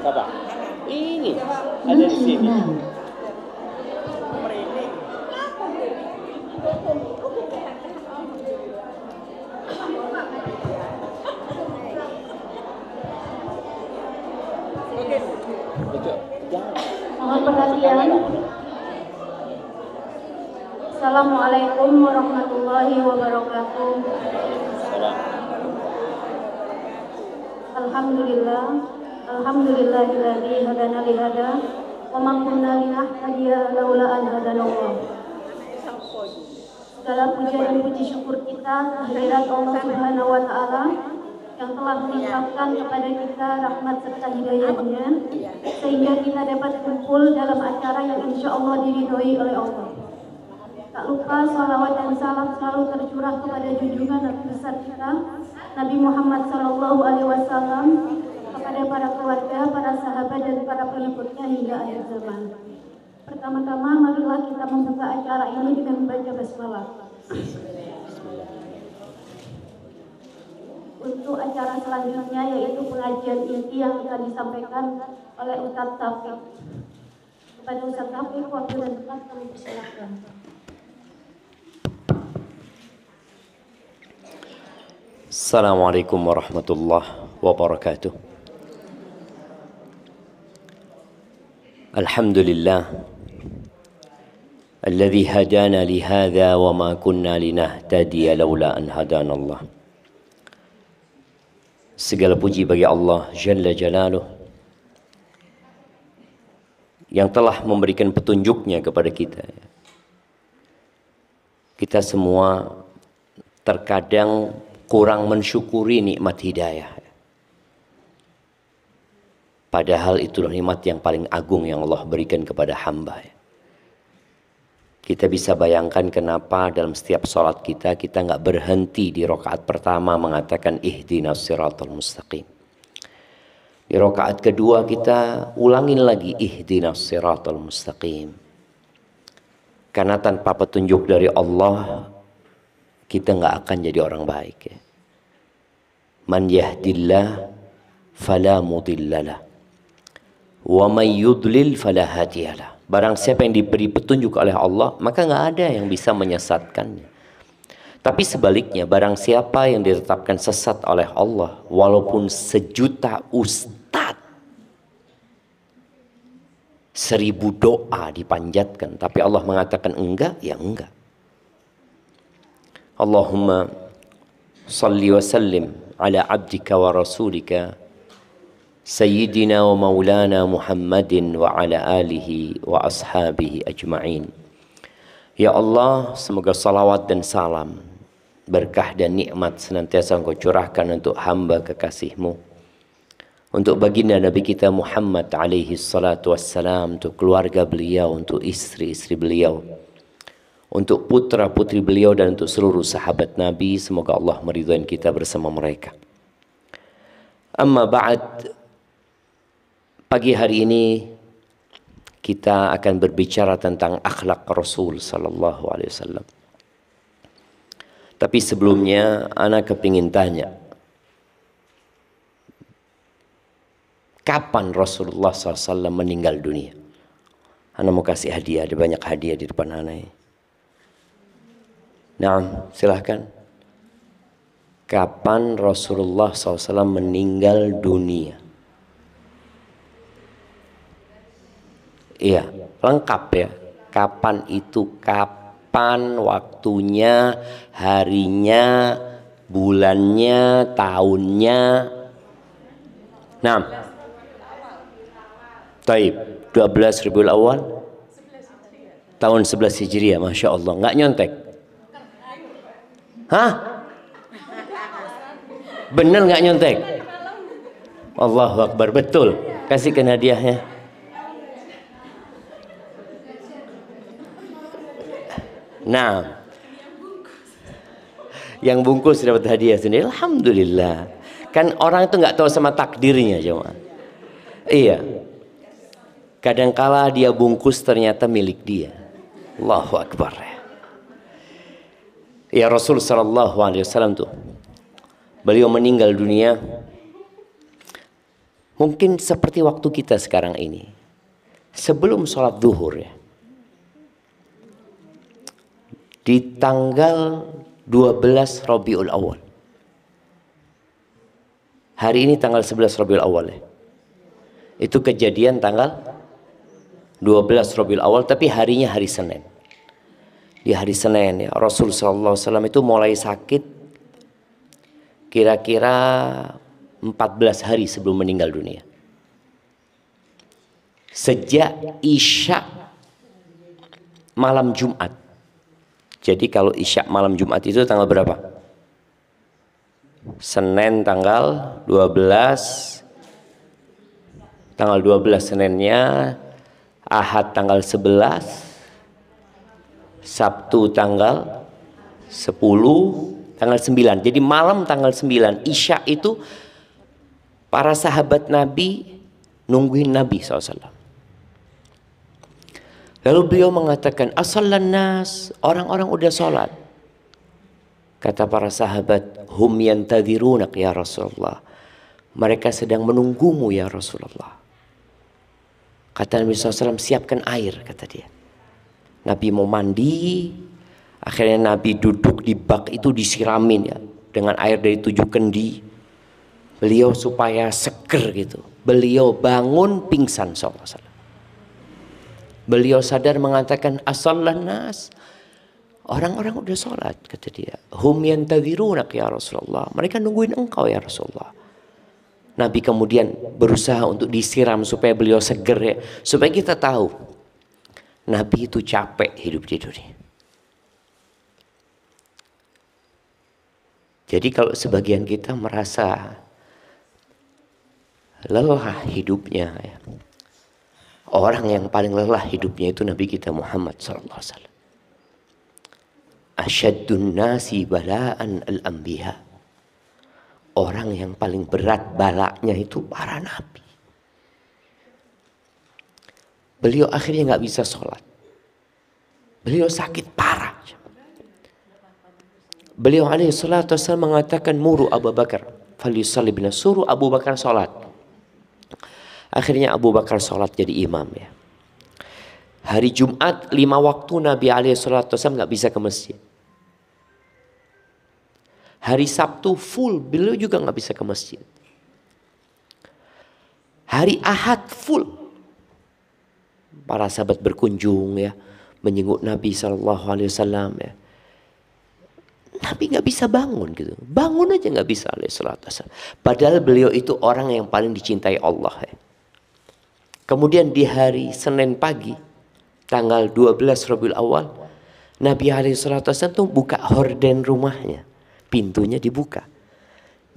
Siapa? Ini ada di sini. Mohon perhatian. Assalamualaikum warahmatullahi wabarakatuh. Alhamdulillah, alhamdulillahilladzi hadana li hada wa ma kunna linahtadiya laula an hadanallah. Segala puja dan puji syukur kita kehadirat Allah Subhanahu wa taala yang telah melimpahkan kepada kita rahmat serta hidayahnya sehingga kita dapat kumpul dalam acara yang insya Allah diridhoi oleh Allah. Tak lupa salawat dan salam selalu tercurah kepada junjungan Nabi besar kita Nabi Muhammad SAW, kepada para keluarga, para sahabat dan para pengikutnya hingga akhir zaman. Pertama-tama marilah kita membuka acara ini dengan membaca basmalah. Untuk acara selanjutnya yaitu pengajian inti yang akan disampaikan oleh Ustadz Taufik. Kepada Ustadz Taufik, waktu dan tempat kami persilakan. Assalamualaikum warahmatullahi wabarakatuh. Alhamdulillah alladzi hadana li hadza wa ma kunna linahtadiya laula an hadana Allah. Segala puji bagi Allah Jalla Jalaluh yang telah memberikan petunjuknya kepada kita. Kita semua terkadang kurang mensyukuri nikmat hidayah. Padahal itulah nikmat yang paling agung yang Allah berikan kepada hamba. Kita bisa bayangkan kenapa dalam setiap sholat kita nggak berhenti di rakaat pertama mengatakan ihdinas siratal mustaqim. Di rakaat kedua kita ulangin lagi ihdinas siratal mustaqim. Karena tanpa petunjuk dari Allah kita nggak akan jadi orang baik. Man yahdillah fala mudhillalah wa may yudlil fala hadiyalah. Barang siapa yang diberi petunjuk oleh Allah, maka nggak ada yang bisa menyesatkannya. Tapi sebaliknya, barang siapa yang ditetapkan sesat oleh Allah, walaupun sejuta ustadz, 1000 doa dipanjatkan, tapi Allah mengatakan enggak, ya enggak. Allahumma salli wa sallim ala abdika wa rasulika Sayyidina wa maulana Muhammadin wa ala alihi wa ashabihi ajma'in. Ya Allah, semoga salawat dan salam, berkah dan nikmat senantiasa Engkau curahkan untuk hamba kekasih-Mu, untuk baginda Nabi kita Muhammad alaihi salatu wassalam, untuk keluarga beliau, untuk istri-istri beliau, untuk putra-putri beliau dan untuk seluruh sahabat Nabi. Semoga Allah meridhai kita bersama mereka. Amma ba'd. Pagi hari ini kita akan berbicara tentang akhlak Rasul sallallahu alaihi wasallam. Tapi sebelumnya ana kepingin tanya, kapan Rasulullah SAW meninggal dunia? Ana mau kasih hadiah, ada banyak hadiah di depan ana ini. Nah, silahkan. Kapan Rasulullah SAW meninggal dunia? Iya, lengkap ya. Kapan itu? Kapan waktunya, harinya, bulannya, tahunnya? Nah, taib 12 Rabiul Awal tahun 11 Hijriah, Masya Allah. Nggak nyontek? Hah? Bener nggak nyontek? Allahu Akbar, betul. Kasihkan hadiahnya. Nah, yang bungkus dapat hadiah sendiri, alhamdulillah. Kan orang itu nggak tahu sama takdirnya, jemaah. Iya. Kadangkala dia bungkus ternyata milik dia. Allahu Akbar. Ya Rasul sallallahu alaihi wasallam tuh, beliau meninggal dunia Mungkin seperti waktu kita sekarang ini. Sebelum sholat zuhur ya. Di tanggal 12 Rabiul Awal. Hari ini tanggal 11 Rabiul Awal ya. Itu kejadian tanggal 12 Rabiul Awal, tapi harinya hari Senin. Di hari Senin ya, Rasulullah SAW itu mulai sakit kira-kira 14 hari sebelum meninggal dunia. Sejak Isya malam Jumat. Jadi kalau Isya malam Jumat itu tanggal berapa? Senin tanggal 12. Tanggal 12 Seninnya, Ahad tanggal 11, Sabtu tanggal 10, tanggal 9. Jadi malam tanggal 9 Isya itu para sahabat Nabi nungguin Nabi SAW. Lalu beliau mengatakan, asallan nas, orang-orang udah sholat. Kata para sahabat, hum yantadhirunak ya Rasulullah. Mereka sedang menunggumu ya Rasulullah. Kata Nabi SAW, siapkan air, kata dia. Nabi mau mandi, akhirnya Nabi duduk di bak itu disiramin ya, dengan air dari 7 kendi. Beliau supaya seger gitu. Beliau bangun pingsan SAW. Beliau sadar mengatakan, asallan nas. Orang-orang udah sholat, kata dia. Hum yantadhirunak ya Rasulullah. Mereka nungguin engkau ya Rasulullah. Nabi kemudian berusaha untuk disiram supaya beliau seger ya. Supaya kita tahu, Nabi itu capek hidup di dunia. Jadi kalau sebagian kita merasa lelah hidupnya ya. Orang yang paling lelah hidupnya itu Nabi kita Muhammad SAW. Asyaddun nasi bala'an al-anbiya. Orang yang paling berat balaknya itu para nabi. Beliau akhirnya nggak bisa sholat. Beliau sakit parah. Beliau alaihi salatu wassalam mengatakan, muru Abu Bakar falyusalli bina, suruh Abu Bakar sholat. Akhirnya Abu Bakar sholat jadi imam ya. Hari Jumat 5 waktu Nabi alaihi salatu wassalam nggak bisa ke masjid. Hari Sabtu full, beliau juga nggak bisa ke masjid. Hari Ahad full, para sahabat berkunjung ya, menyenguk Nabi SAW ya. Nabi nggak bisa bangun gitu, bangun aja nggak bisa alaihi salatu wassalam. Padahal beliau itu orang yang paling dicintai Allah ya. Kemudian di hari Senin pagi, tanggal 12 Rabiul Awal, Nabi alaihi salatu wassalam tuh buka horden rumahnya. Pintunya dibuka.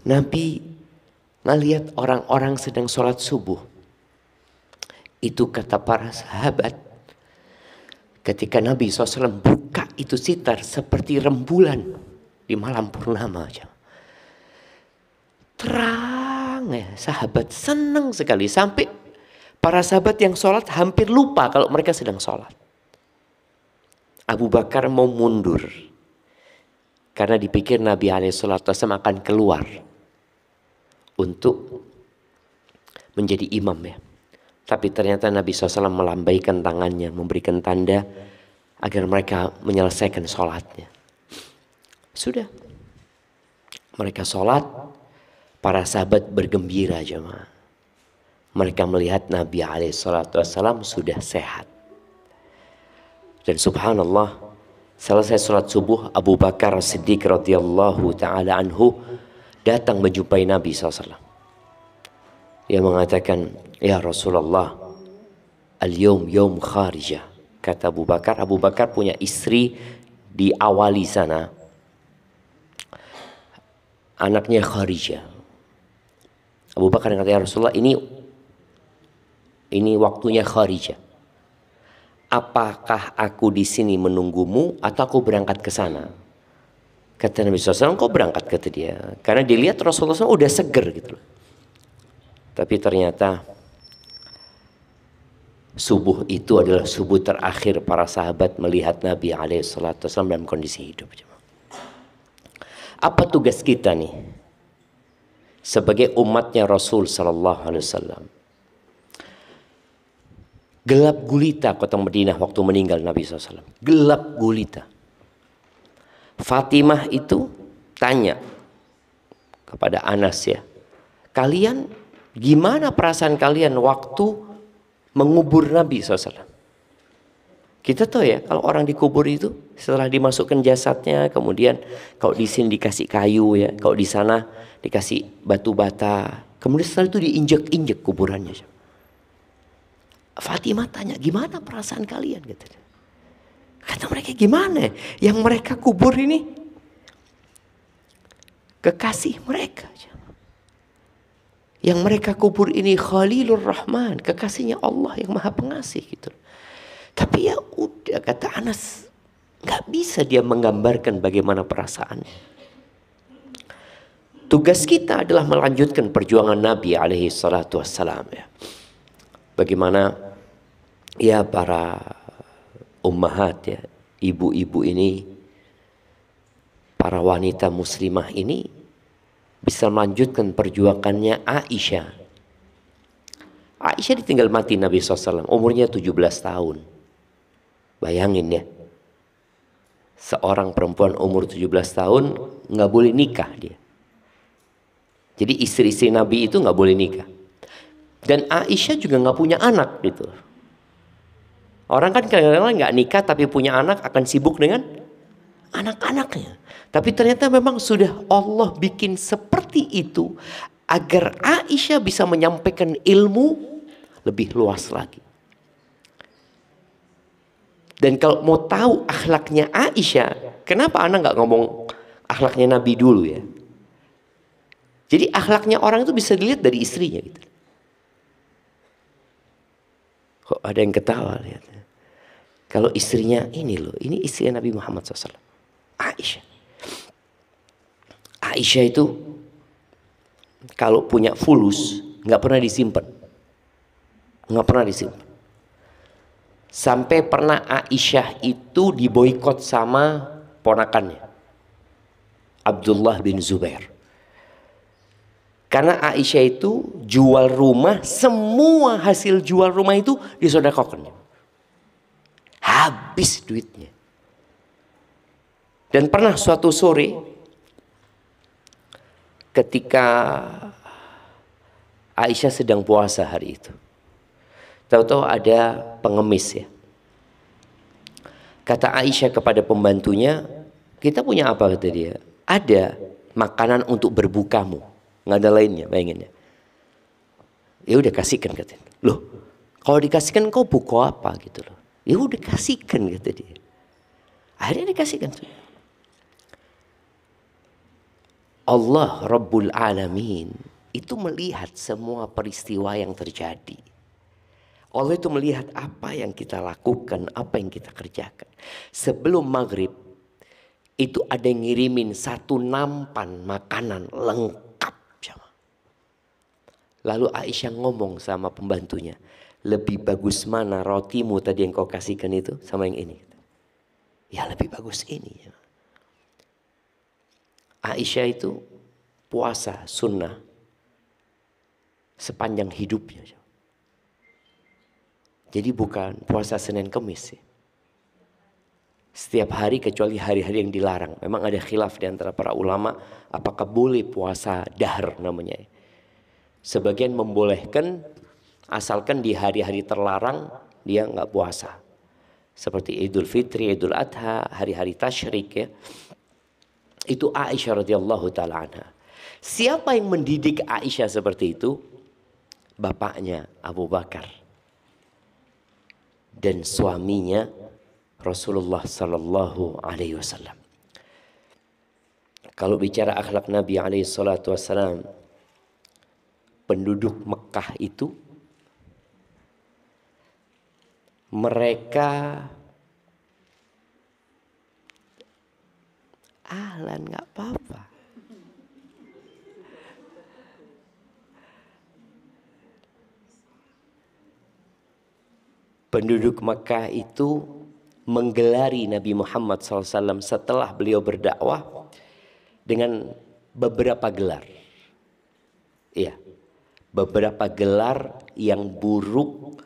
Nabi ngelihat orang-orang sedang sholat subuh. Itu kata para sahabat. Ketika Nabi SAW buka itu sitar seperti rembulan di malam purnama. Terang ya, sahabat senang sekali. Sampai para sahabat yang sholat hampir lupa kalau mereka sedang sholat. Abu Bakar mau mundur. Karena dipikir Nabi SAW akan keluar untuk menjadi imam ya. Tapi ternyata Nabi SAW melambaikan tangannya, memberikan tanda agar mereka menyelesaikan sholatnya. Sudah. Mereka sholat, para sahabat bergembira jemaah. Mereka melihat Nabi SAW sudah sehat. Dan subhanallah, selesai sholat subuh, Abu Bakar Siddiq radhiyallahu ta'ala anhu datang menjumpai Nabi SAW. Dia mengatakan, ya Rasulullah, al-yawm yawm kharijah. Kata Abu Bakar punya istri di awali sana. Anaknya Kharijah. Abu Bakar kata, ya Rasulullah, ini waktunya Kharijah. Apakah aku di sini menunggumu atau aku berangkat ke sana? Kata Nabi SAW, kau berangkat, kata dia. Karena dilihat Rasulullah SAW udah seger gitu loh. Tapi ternyata subuh itu adalah subuh terakhir para sahabat melihat Nabi SAW dalam kondisi hidup. Apa tugas kita nih? sebagai umatnya Rasul sallallahu alaihi wasallam. Gelap gulita kota Madinah waktu meninggal Nabi SAW. Gelap gulita. Fatimah itu tanya kepada Anas ya, kalian gimana perasaan kalian waktu mengubur Nabi SAW? Kita tahu ya, kalau orang dikubur itu setelah dimasukkan jasadnya, kemudian kalau di sini dikasih kayu ya, kalau di sana dikasih batu bata, kemudian setelah itu diinjek-injek kuburannya. Fatimah tanya, gimana perasaan kalian? Kata mereka, gimana? Yang mereka kubur ini kekasih mereka. Yang mereka kubur ini Khalilur Rahman, kekasihnya Allah yang Maha Pengasih gitu. Tapi ya udah, kata Anas, nggak bisa dia menggambarkan bagaimana perasaannya. Tugas kita adalah melanjutkan perjuangan Nabi alaihi salatu wassalam ya. Bagaimana ya para ummahat ya, ibu-ibu ini, para wanita muslimah ini bisa melanjutkan perjuangannya Aisyah. Aisyah ditinggal mati Nabi SAW, umurnya 17 tahun. Bayangin ya, seorang perempuan umur 17 tahun nggak boleh nikah dia. Jadi istri-istri Nabi itu nggak boleh nikah. Dan Aisyah juga nggak punya anak gitu. Orang kan kadang-kadang nggak nikah tapi punya anak akan sibuk dengan anak-anaknya. Tapi ternyata memang sudah Allah bikin seperti itu agar Aisyah bisa menyampaikan ilmu lebih luas lagi. Dan kalau mau tahu akhlaknya Aisyah, kenapa Ana nggak ngomong akhlaknya Nabi dulu ya? Jadi akhlaknya orang itu bisa dilihat dari istrinya gitu. Kok ada yang ketawa lihat? Kalau istrinya ini loh, ini istri Nabi Muhammad SAW, Aisyah. Aisyah itu kalau punya fulus nggak pernah disimpan, nggak pernah disimpan. Sampai pernah Aisyah itu diboikot sama ponakannya, Abdullah bin Zubair. Karena Aisyah itu jual rumah, semua hasil jual rumah itu disedekahkan. Habis duitnya. Dan pernah suatu sore ketika Aisyah sedang puasa hari itu, tahu-tahu ada pengemis ya. Kata Aisyah kepada pembantunya, kita punya apa? Kata dia, ada makanan untuk berbukamu, nggak ada lainnya, bayanginnya. Ya udah kasihkan, katanya. Loh, kalau dikasihkan kau buka apa gitu loh? Ya udah kasihkan, kata dia. Akhirnya dikasihkan. Allah Rabbul Alamin itu melihat semua peristiwa yang terjadi. Allah itu melihat apa yang kita lakukan, apa yang kita kerjakan. Sebelum maghrib itu ada yang ngirimin 1 nampan makanan lengkap. Lalu Aisyah ngomong sama pembantunya, lebih bagus mana rotimu tadi yang kau kasihkan itu sama yang ini? Ya lebih bagus ini. Aisyah itu puasa sunnah sepanjang hidupnya. Jadi bukan puasa Senin Kemis ya. Setiap hari kecuali hari-hari yang dilarang. Memang ada khilaf di antara para ulama apakah boleh puasa dahr namanya. Sebagian membolehkan asalkan di hari-hari terlarang dia nggak puasa. Seperti Idul Fitri, Idul Adha, hari-hari tasyrik ya. Itu Aisyah radhiyallahu taala anha. Siapa yang mendidik Aisyah seperti itu? Bapaknya Abu Bakar dan suaminya Rasulullah sallallahu alaihi wasallam. Kalau bicara akhlak Nabi alaihi salatu wasallam, penduduk Mekah itu mereka ahlan nggak apa-apa. Penduduk Mekah itu menggelari Nabi Muhammad SAW setelah beliau berdakwah dengan beberapa gelar. Iya. Beberapa gelar yang buruk,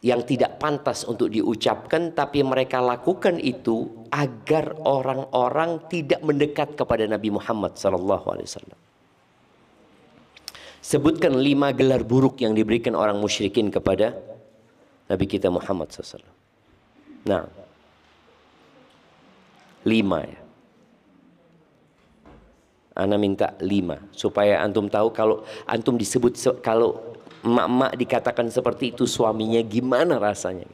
yang tidak pantas untuk diucapkan, tapi mereka lakukan itu agar orang-orang tidak mendekat kepada Nabi Muhammad SAW. Sebutkan 5 gelar buruk yang diberikan orang musyrikin kepada Nabi kita Muhammad SAW. Nah, 5 ya. Ana minta 5 supaya antum tahu kalau antum disebut, kalau emak-emak dikatakan seperti itu suaminya gimana rasanya.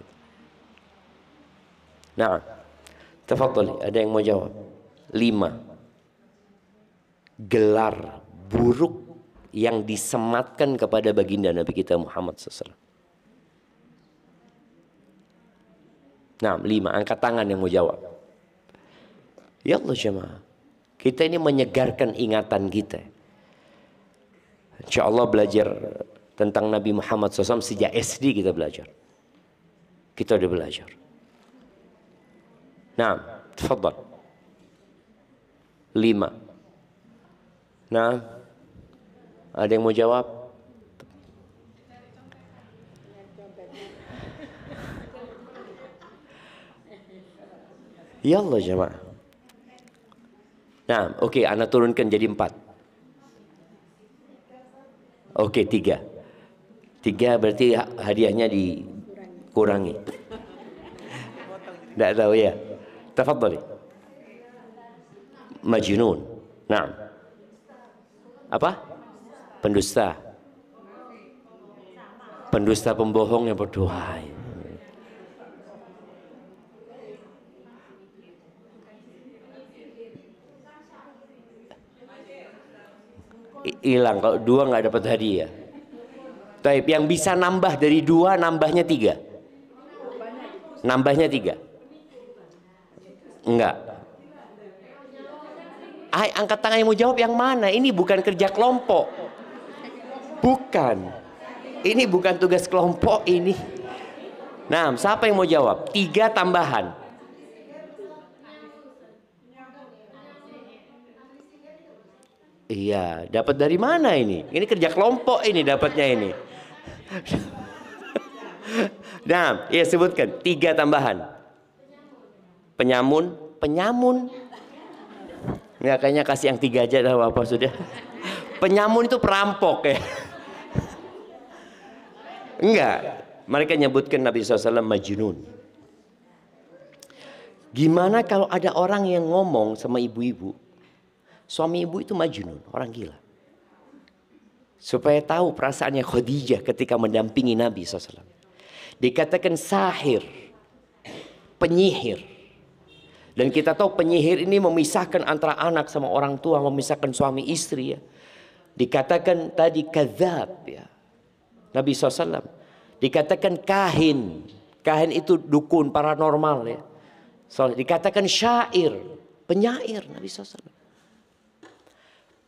Nah, tafadhali, ada yang mau jawab? 5 gelar buruk yang disematkan kepada baginda Nabi kita Muhammad SAW. Nah, 5, angkat tangan yang mau jawab. Ya Allah jemaah, kita ini menyegarkan ingatan kita. Insya Allah belajar tentang Nabi Muhammad SAW sejak SD kita belajar. Kita udah belajar. Nah, tafadhal. 5. Nah, ada yang mau jawab? Ya Allah jemaah. Nah, oke, ana turunkan jadi 4. Oke, 3. 3 berarti hadiahnya dikurangi. Tidak tahu ya. Tafadhali. Majnun. Nah. Apa? Pendusta. Pendusta, pembohong yang berdoa. Hilang kalau 2 nggak dapat hadiah. Taib, yang bisa nambah dari 2 nambahnya 3. Nambahnya 3. Enggak. Angkat tangan yang mau jawab yang mana? Ini bukan kerja kelompok. Bukan. Ini bukan tugas kelompok ini. Nah, siapa yang mau jawab? 3 tambahan. Iya, dapat dari mana ini? Ini kerja kelompok ini dapatnya ini. Nah, iya sebutkan 3 tambahan. Penyamun. Ya kayaknya kasih yang 3 aja dah apa sudah. Penyamun itu perampok ya. Enggak. Mereka nyebutkan Nabi SAW majnun. Gimana kalau ada orang yang ngomong sama ibu-ibu, suami ibu itu majnun, orang gila. Supaya tahu perasaannya Khadijah ketika mendampingi Nabi SAW. Dikatakan sahir, penyihir. Dan kita tahu penyihir ini memisahkan antara anak sama orang tua, memisahkan suami istri ya. Dikatakan tadi kadzab ya. Nabi SAW. Dikatakan kahin. Kahin itu dukun paranormal ya. So, dikatakan syair, penyair Nabi SAW.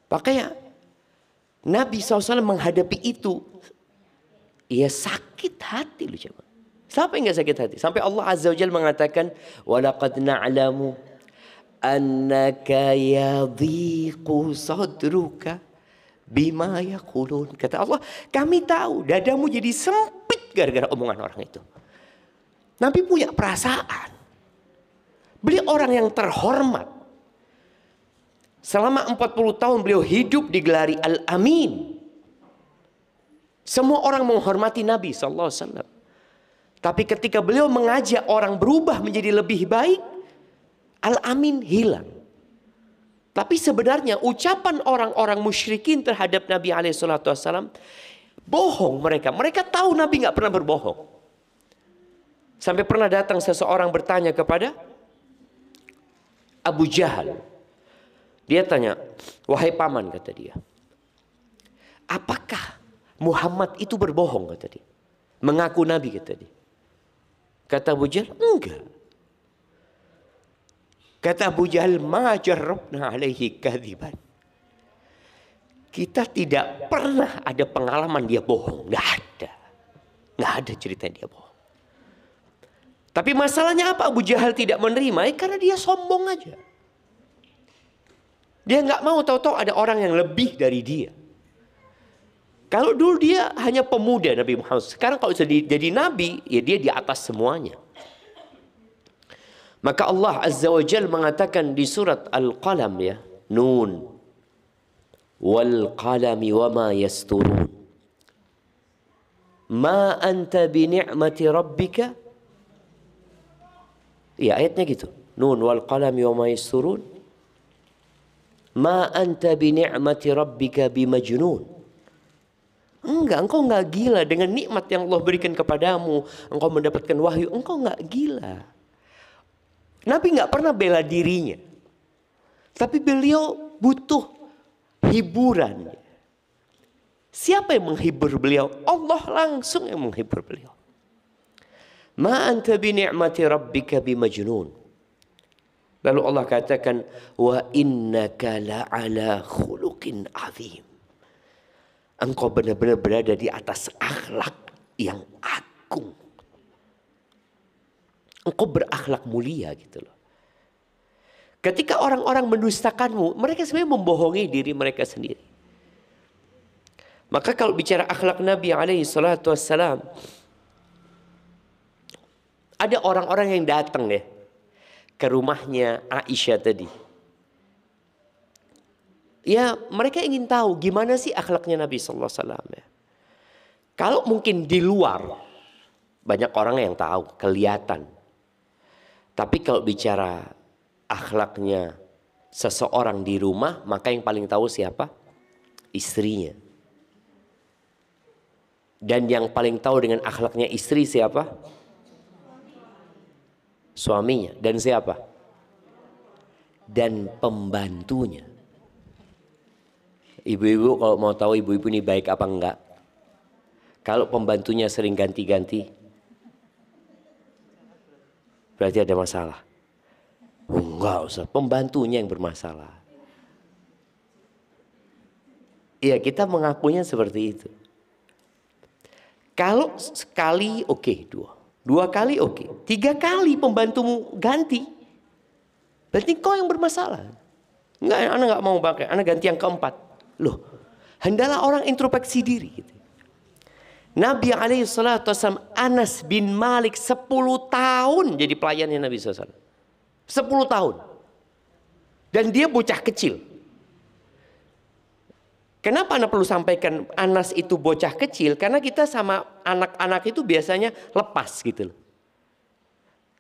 Makanya Nabi SAW menghadapi itu, ia sakit hati loh coba. Siapa yang gak sakit hati? Sampai Allah Azza wa Jalla mengatakan, walaqad na'lamu annaka yadhiqu sadruka bima yaqulun. Kata Allah, kami tahu dadamu jadi sempit gara-gara omongan orang itu. Nabi punya perasaan. Beliau orang yang terhormat. Selama 40 tahun beliau hidup digelari Al-Amin. Semua orang menghormati Nabi SAW. Tapi ketika beliau mengajak orang berubah menjadi lebih baik, Al-Amin hilang. Tapi sebenarnya ucapan orang-orang musyrikin terhadap Nabi SAW, bohong mereka. Mereka tahu Nabi nggak pernah berbohong. Sampai pernah datang seseorang bertanya kepada Abu Jahal. Dia tanya, wahai paman, kata dia, apakah Muhammad itu berbohong, kata dia, mengaku Nabi, kata dia. Kata Abu Jahal, enggak. Kata Abu Jahal, ma jarrabna alaihi kadziban. Kita tidak pernah ada pengalaman dia bohong, enggak ada. Enggak ada cerita dia bohong. Tapi masalahnya apa Abu Jahal tidak menerima? Karena dia sombong aja. Dia nggak mau tahu-tahu ada orang yang lebih dari dia. Kalau dulu dia hanya pemuda Nabi Muhammad. Sekarang kalau jadi nabi, ya dia di atas semuanya. Maka Allah Azza wa Jalla mengatakan di surat Al-Qalam ya, Nun wal qalami wa ma yasturun. Ma anta bi ni'mati rabbika. Ya ayatnya gitu. Nun wal qalami wa ma yasturun. Ma anta bi ni'mati rabbika bi majnun. Engkau enggak gila dengan nikmat yang Allah berikan kepadamu. Engkau mendapatkan wahyu, engkau enggak gila. Nabi enggak pernah bela dirinya. Tapi beliau butuh hiburan. Siapa yang menghibur beliau? Allah langsung yang menghibur beliau. Ma anta bi ni'mati rabbika bi majnun. Lalu Allah katakan, wa innaka la'ala khuluqin azim. Engkau benar-benar berada di atas akhlak yang agung. Engkau berakhlak mulia gitu loh. Ketika orang-orang mendustakanmu, mereka sebenarnya membohongi diri mereka sendiri. Maka kalau bicara akhlak Nabi alaihi salatu wassalam, ada orang-orang yang datang ya ke rumahnya Aisyah tadi. Ya mereka ingin tahu gimana sih akhlaknya Nabi sallallahu alaihi wasallam ya. Kalau mungkin di luar banyak orang yang tahu, kelihatan. Tapi kalau bicara akhlaknya seseorang di rumah, maka yang paling tahu siapa? Istrinya. Dan yang paling tahu dengan akhlaknya istri siapa? Suaminya. Dan siapa? Dan pembantunya. Ibu-ibu kalau mau tahu ibu-ibu ini baik apa enggak, kalau pembantunya sering ganti-ganti, berarti ada masalah. Enggak usah, pembantunya yang bermasalah. Iya, kita mengakunya seperti itu. Kalau sekali oke, dua kali oke, 3 kali pembantumu ganti, berarti kau yang bermasalah. Enggak, anak nggak mau pakai, anak ganti yang keempat. Loh, hendaklah orang introspeksi diri gitu. Nabi SAW, Anas bin Malik 10 tahun jadi pelayannya Nabi SAW. 10 tahun. Dan dia bocah kecil. Kenapa Anda perlu sampaikan Anas itu bocah kecil? Karena kita sama anak-anak itu biasanya lepas gitu loh.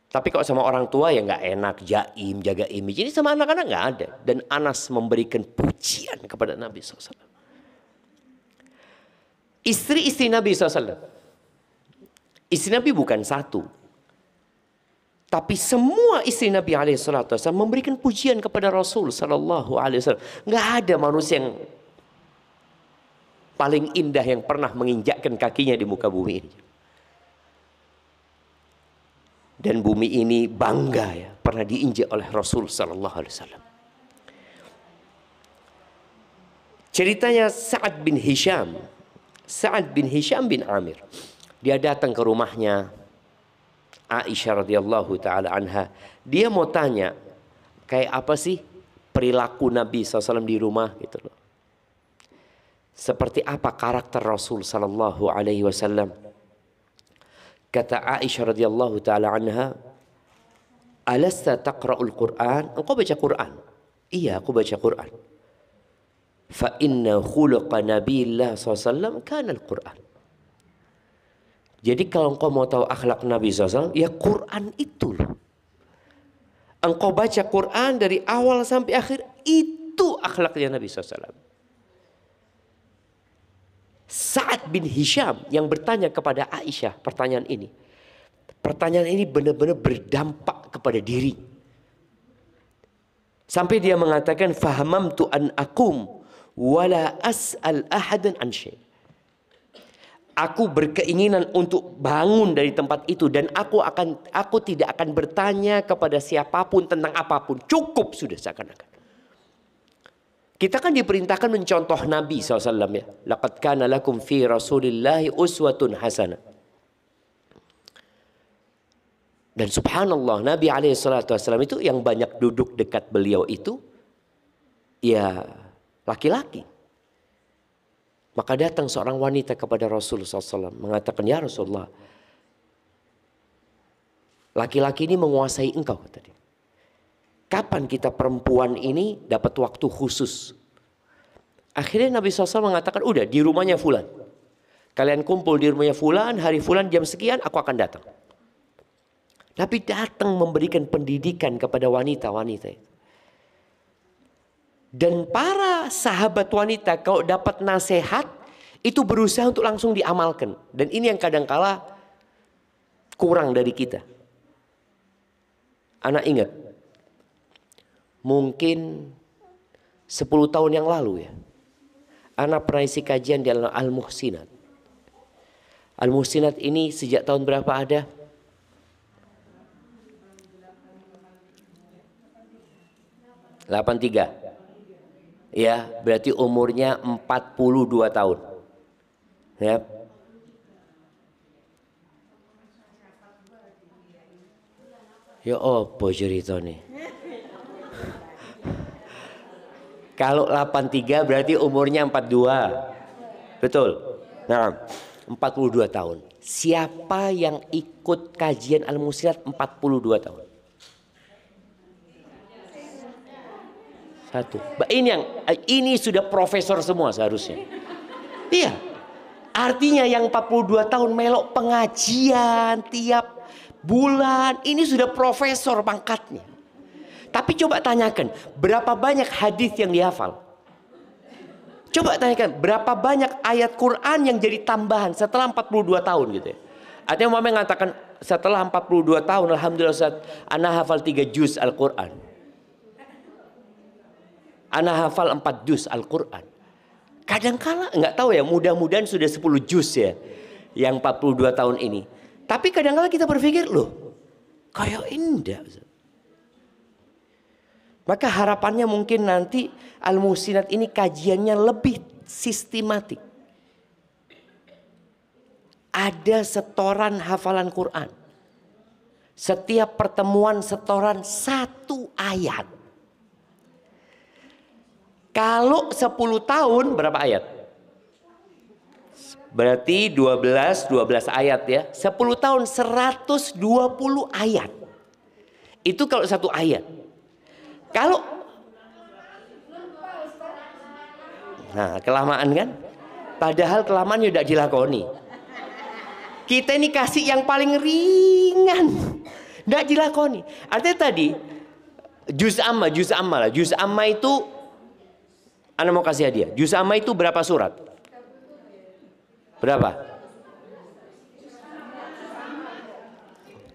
Tapi kalau sama orang tua ya nggak enak, jaim, jaga image. Jadi sama anak-anak nggak ada. Dan Anas memberikan pujian kepada Nabi SAW. Istri-istri Nabi SAW. Istri Nabi bukan satu. Tapi semua istri Nabi SAW memberikan pujian kepada Rasul SAW. Nggak ada manusia yang paling indah yang pernah menginjakkan kakinya di muka bumi ini. Dan bumi ini bangga ya, pernah diinjak oleh Rasul SAW. Ceritanya Sa'ad bin Hisham bin Amir. Dia datang ke rumahnya Aisyah radhiyallahu taala anha. Dia mau tanya, kayak apa sih perilaku Nabi SAW di rumah gitu loh. Seperti apa karakter Rasul sallallahu alaihi wasallam? Kata Aisyah radhiyallahu taala anha, "Alasta taqra'ul Qur'an?" Engkau baca Quran? Iya, aku baca Quran. Fa inna khuluqa Nabiillah SAW kana al-Quran. Jadi kalau engkau mau tahu akhlak Nabi SAW, ya Quran itu loh. Engkau baca Quran dari awal sampai akhir, itu akhlaknya Nabi SAW. Sa'ad bin Hisham yang bertanya kepada Aisyah pertanyaan ini. Pertanyaan ini benar-benar berdampak kepada diri. Sampai dia mengatakan, fahamamtu an akum wala as'al ahadan an syai'. Aku berkeinginan untuk bangun dari tempat itu dan aku tidak akan bertanya kepada siapapun tentang apapun. Cukup sudah seakan-akan. Kita kan diperintahkan mencontoh Nabi SAW ya. Laqad kana lakum fi Rasulillahi uswatun hasanah. Dan subhanallah Nabi SAW itu yang banyak duduk dekat beliau itu ya laki-laki. Maka datang seorang wanita kepada Rasulullah SAW mengatakan, ya Rasulullah, laki-laki ini menguasai engkau, kata dia. Kapan kita perempuan ini dapat waktu khusus? Akhirnya Nabi SAW mengatakan, udah di rumahnya fulan. Kalian kumpul di rumahnya fulan, hari fulan jam sekian aku akan datang. Nabi datang memberikan pendidikan kepada wanita-wanita itu. Dan para sahabat wanita kalau dapat nasihat itu berusaha untuk langsung diamalkan. Dan ini yang kadangkala kurang dari kita. Anak ingat, mungkin 10 tahun yang lalu ya, anak pernah isi kajian di Al-Muhsinat. Al-Muhsinat ini sejak tahun berapa ada? (83) Ya, berarti umurnya 42 tahun. Ya. Ya apa ceritanya? Kalau 83 berarti umurnya 42. Betul. Nah, 42 tahun. Siapa yang ikut kajian Al-Musnad 42 tahun? Satu. Ini sudah profesor semua seharusnya. Iya. Artinya yang 42 tahun melok pengajian tiap bulan, ini sudah profesor pangkatnya. Tapi coba tanyakan, berapa banyak hadis yang dihafal? Coba tanyakan, berapa banyak ayat Quran yang jadi tambahan setelah 42 tahun gitu ya. Artinya Muhammad mengatakan setelah 42 tahun, alhamdulillah Ustaz, ana hafal 3 juz Al-Quran. Ana hafal 4 juz Al-Quran. Kadang-kala nggak tahu ya, mudah-mudahan sudah 10 juz ya yang 42 tahun ini. Tapi kadang-kala kita berpikir, loh kayak indah. Maka harapannya mungkin nanti Al-Muhsinat ini kajiannya lebih sistematik. Ada setoran hafalan Quran. Setiap pertemuan setoran 1 ayat. Kalau 10 tahun berapa ayat? Berarti 12 ayat ya. 10 tahun 120 ayat. Itu kalau 1 ayat. Kalau nah, kelamaan kan? Padahal kelamaan sudah dilakoni. Kita ini kasih yang paling ringan. Tidak dilakoni. Artinya tadi juz amma lah. Juz amma itu Anda mau kasih hadiah. Juz amma itu berapa surat? Berapa?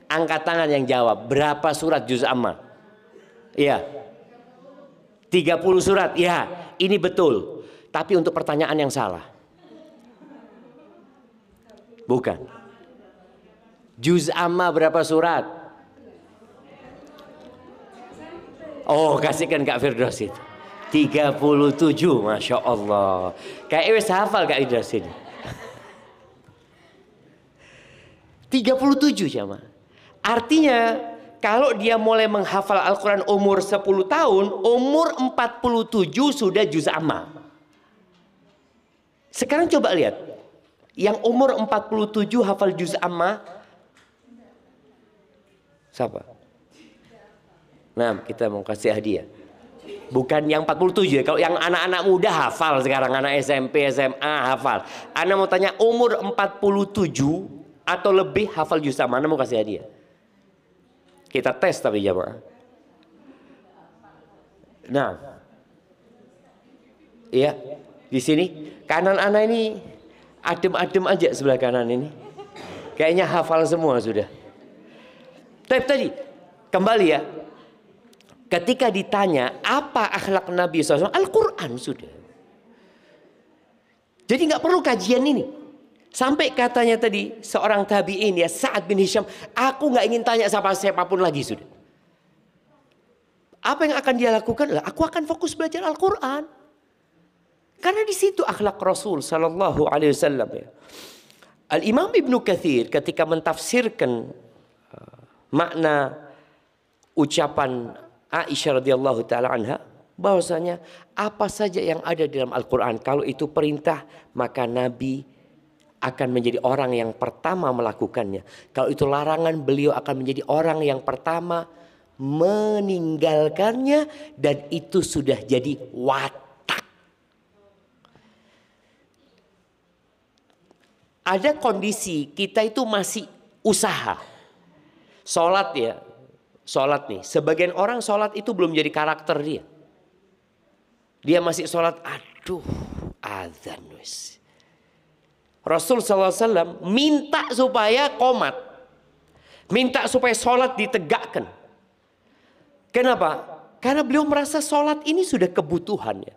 Angkat tangan yang jawab. Berapa surat juz amma? Iya. 30 surat. Ya, ini betul. Tapi untuk pertanyaan yang salah. Bukan. Juz amma berapa surat? Oh, kasihkan Kak Firdaus itu. 37, Masya Allah. Kayak wes hafal Kak Idras ini. 37 jamaah. Artinya kalau dia mulai menghafal Al-Quran umur 10 tahun, umur 47 sudah juz amma. Sekarang coba lihat. Yang umur 47 hafal juz amma. Siapa? Nah, kita mau kasih hadiah. Bukan yang 47 ya. Kalau yang anak-anak muda hafal sekarang. Anak SMP, SMA hafal. Anda mau tanya umur 47 atau lebih hafal juz amma. Anda mau kasih hadiah. Kita tes tapi jamaah. Nah. Iya. Di sini. Kanan anak ini adem-adem aja sebelah kanan ini. Kayaknya hafal semua sudah. Tapi tadi. Kembali ya. Ketika ditanya apa akhlak Nabi SAW, Al-Quran sudah. Jadi nggak perlu kajian ini. Sampai katanya tadi seorang tabi'in ya Sa'ad bin Hisham, aku nggak ingin tanya siapapun lagi sudah. Apa yang akan dia lakukan? Aku akan fokus belajar Al-Quran. Karena di situ akhlak Rasul Sallallahu Alaihi Wasallam ya. Al-Imam Ibnu Katsir ketika mentafsirkan makna ucapan Aisyah radhiyallahu taala anha, bahwasanya apa saja yang ada dalam Al-Quran, kalau itu perintah maka Nabi akan menjadi orang yang pertama melakukannya. Kalau itu larangan, beliau akan menjadi orang yang pertama meninggalkannya, dan itu sudah jadi watak. Ada kondisi kita itu masih usaha. Sholat ya, sholat nih. Sebagian orang sholat itu belum jadi karakter dia. Dia masih sholat, aduh azan wis. Rasul SAW minta supaya qomat. Minta supaya sholat ditegakkan. Kenapa? Karena beliau merasa sholat ini sudah kebutuhannya.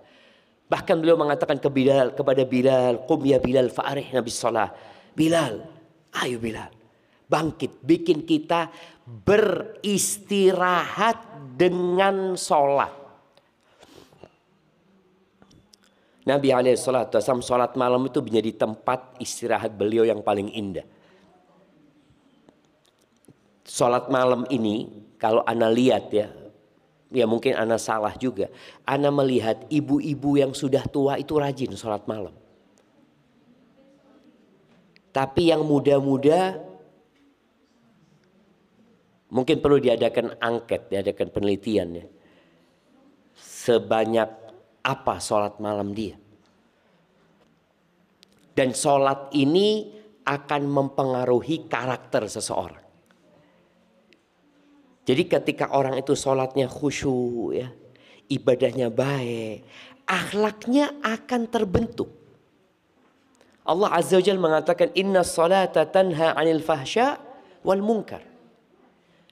Bahkan beliau mengatakan kepada Bilal, qum ya Bilal fa'arih nabi sholat. Bilal, ayo Bilal, bangkit, bikin kita beristirahat dengan sholat. Nabi SAW sholat malam itu menjadi tempat istirahat beliau yang paling indah. Sholat malam ini kalau ana lihat ya mungkin ana salah juga. Ana melihat ibu-ibu yang sudah tua itu rajin sholat malam. Tapi yang muda-muda mungkin perlu diadakan angket, diadakan penelitian ya. Sebanyak apa sholat malam dia. Dan sholat ini akan mempengaruhi karakter seseorang. Jadi ketika orang itu sholatnya khusyuk ya, ibadahnya baik, akhlaknya akan terbentuk. Allah Azza wa Jalla mengatakan inna sholata tanha 'anil fahsya wal munkar.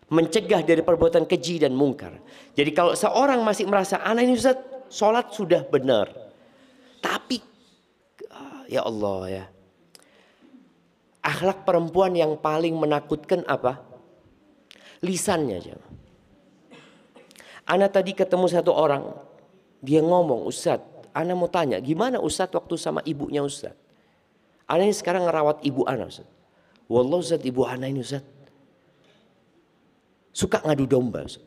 Mencegah dari perbuatan keji dan mungkar. Jadi kalau seorang masih merasa anak ini Ustaz, sholat sudah benar, tapi ya Allah ya, akhlak perempuan yang paling menakutkan apa? Lisannya aja. Ana tadi ketemu satu orang, dia ngomong, Ustaz, ana mau tanya, gimana Ustaz waktu sama ibunya Ustaz? Ana ini sekarang ngerawat ibu ana Ustaz. Wallah Ustaz, ibu ana ini Ustaz suka ngadu domba Ustaz.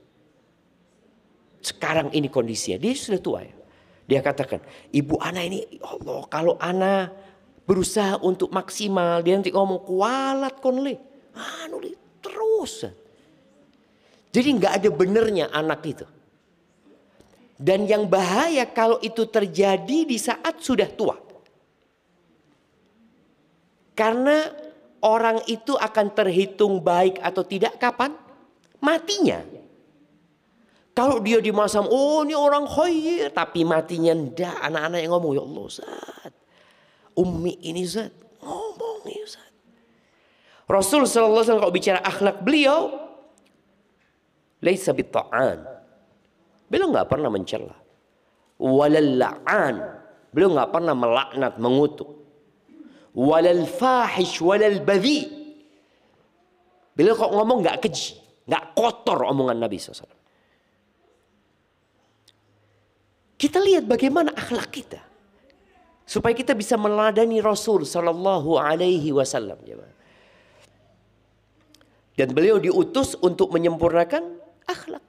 Sekarang ini kondisinya, dia sudah tua ya. Dia katakan, ibu ana ini, Allah, kalau ana berusaha untuk maksimal, dia nanti ngomong kualat konle, terus. Jadi nggak ada benernya anak itu. Dan yang bahaya kalau itu terjadi di saat sudah tua. Karena orang itu akan terhitung baik atau tidak kapan? Matinya. Kalau dia di masa, oh ini orang khair, tapi matinya ndak, anak-anak yang ngomong, ya Allah Ustaz, Ummi ini Ustaz, ngomong ya Ustaz. Rasul sallallahu alaihi wasallam kalau bicara akhlak beliau, laisa bitta'an. Beliau enggak pernah mencela. Walal la'an. Beliau enggak pernah melaknat, mengutuk. Walal fahish walal badhi. Beliau kok ngomong enggak keji, enggak kotor omongan Nabi SAW. Kita lihat bagaimana akhlak kita, supaya kita bisa meneladani Rasul Sallallahu Alaihi Wasallam. Dan beliau diutus untuk menyempurnakan akhlak.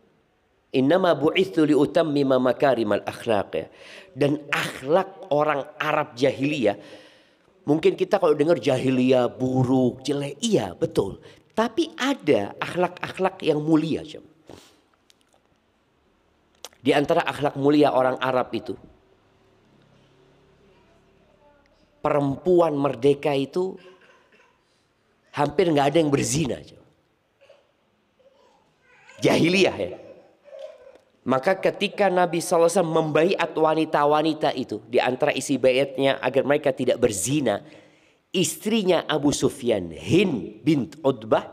Innama bu'itsu liutammima makarimal akhlaq ya. Dan akhlak orang Arab jahiliyah, mungkin kita kalau dengar jahiliyah buruk, jelek, iya betul. Tapi ada akhlak-akhlak yang mulia. Di antara akhlak mulia orang Arab itu, perempuan merdeka itu hampir nggak ada yang berzina. Jahiliyah ya. Maka ketika Nabi SAW membaiat wanita-wanita itu, di antara isi baiatnya agar mereka tidak berzina, istrinya Abu Sufyan, Hind bint Utbah,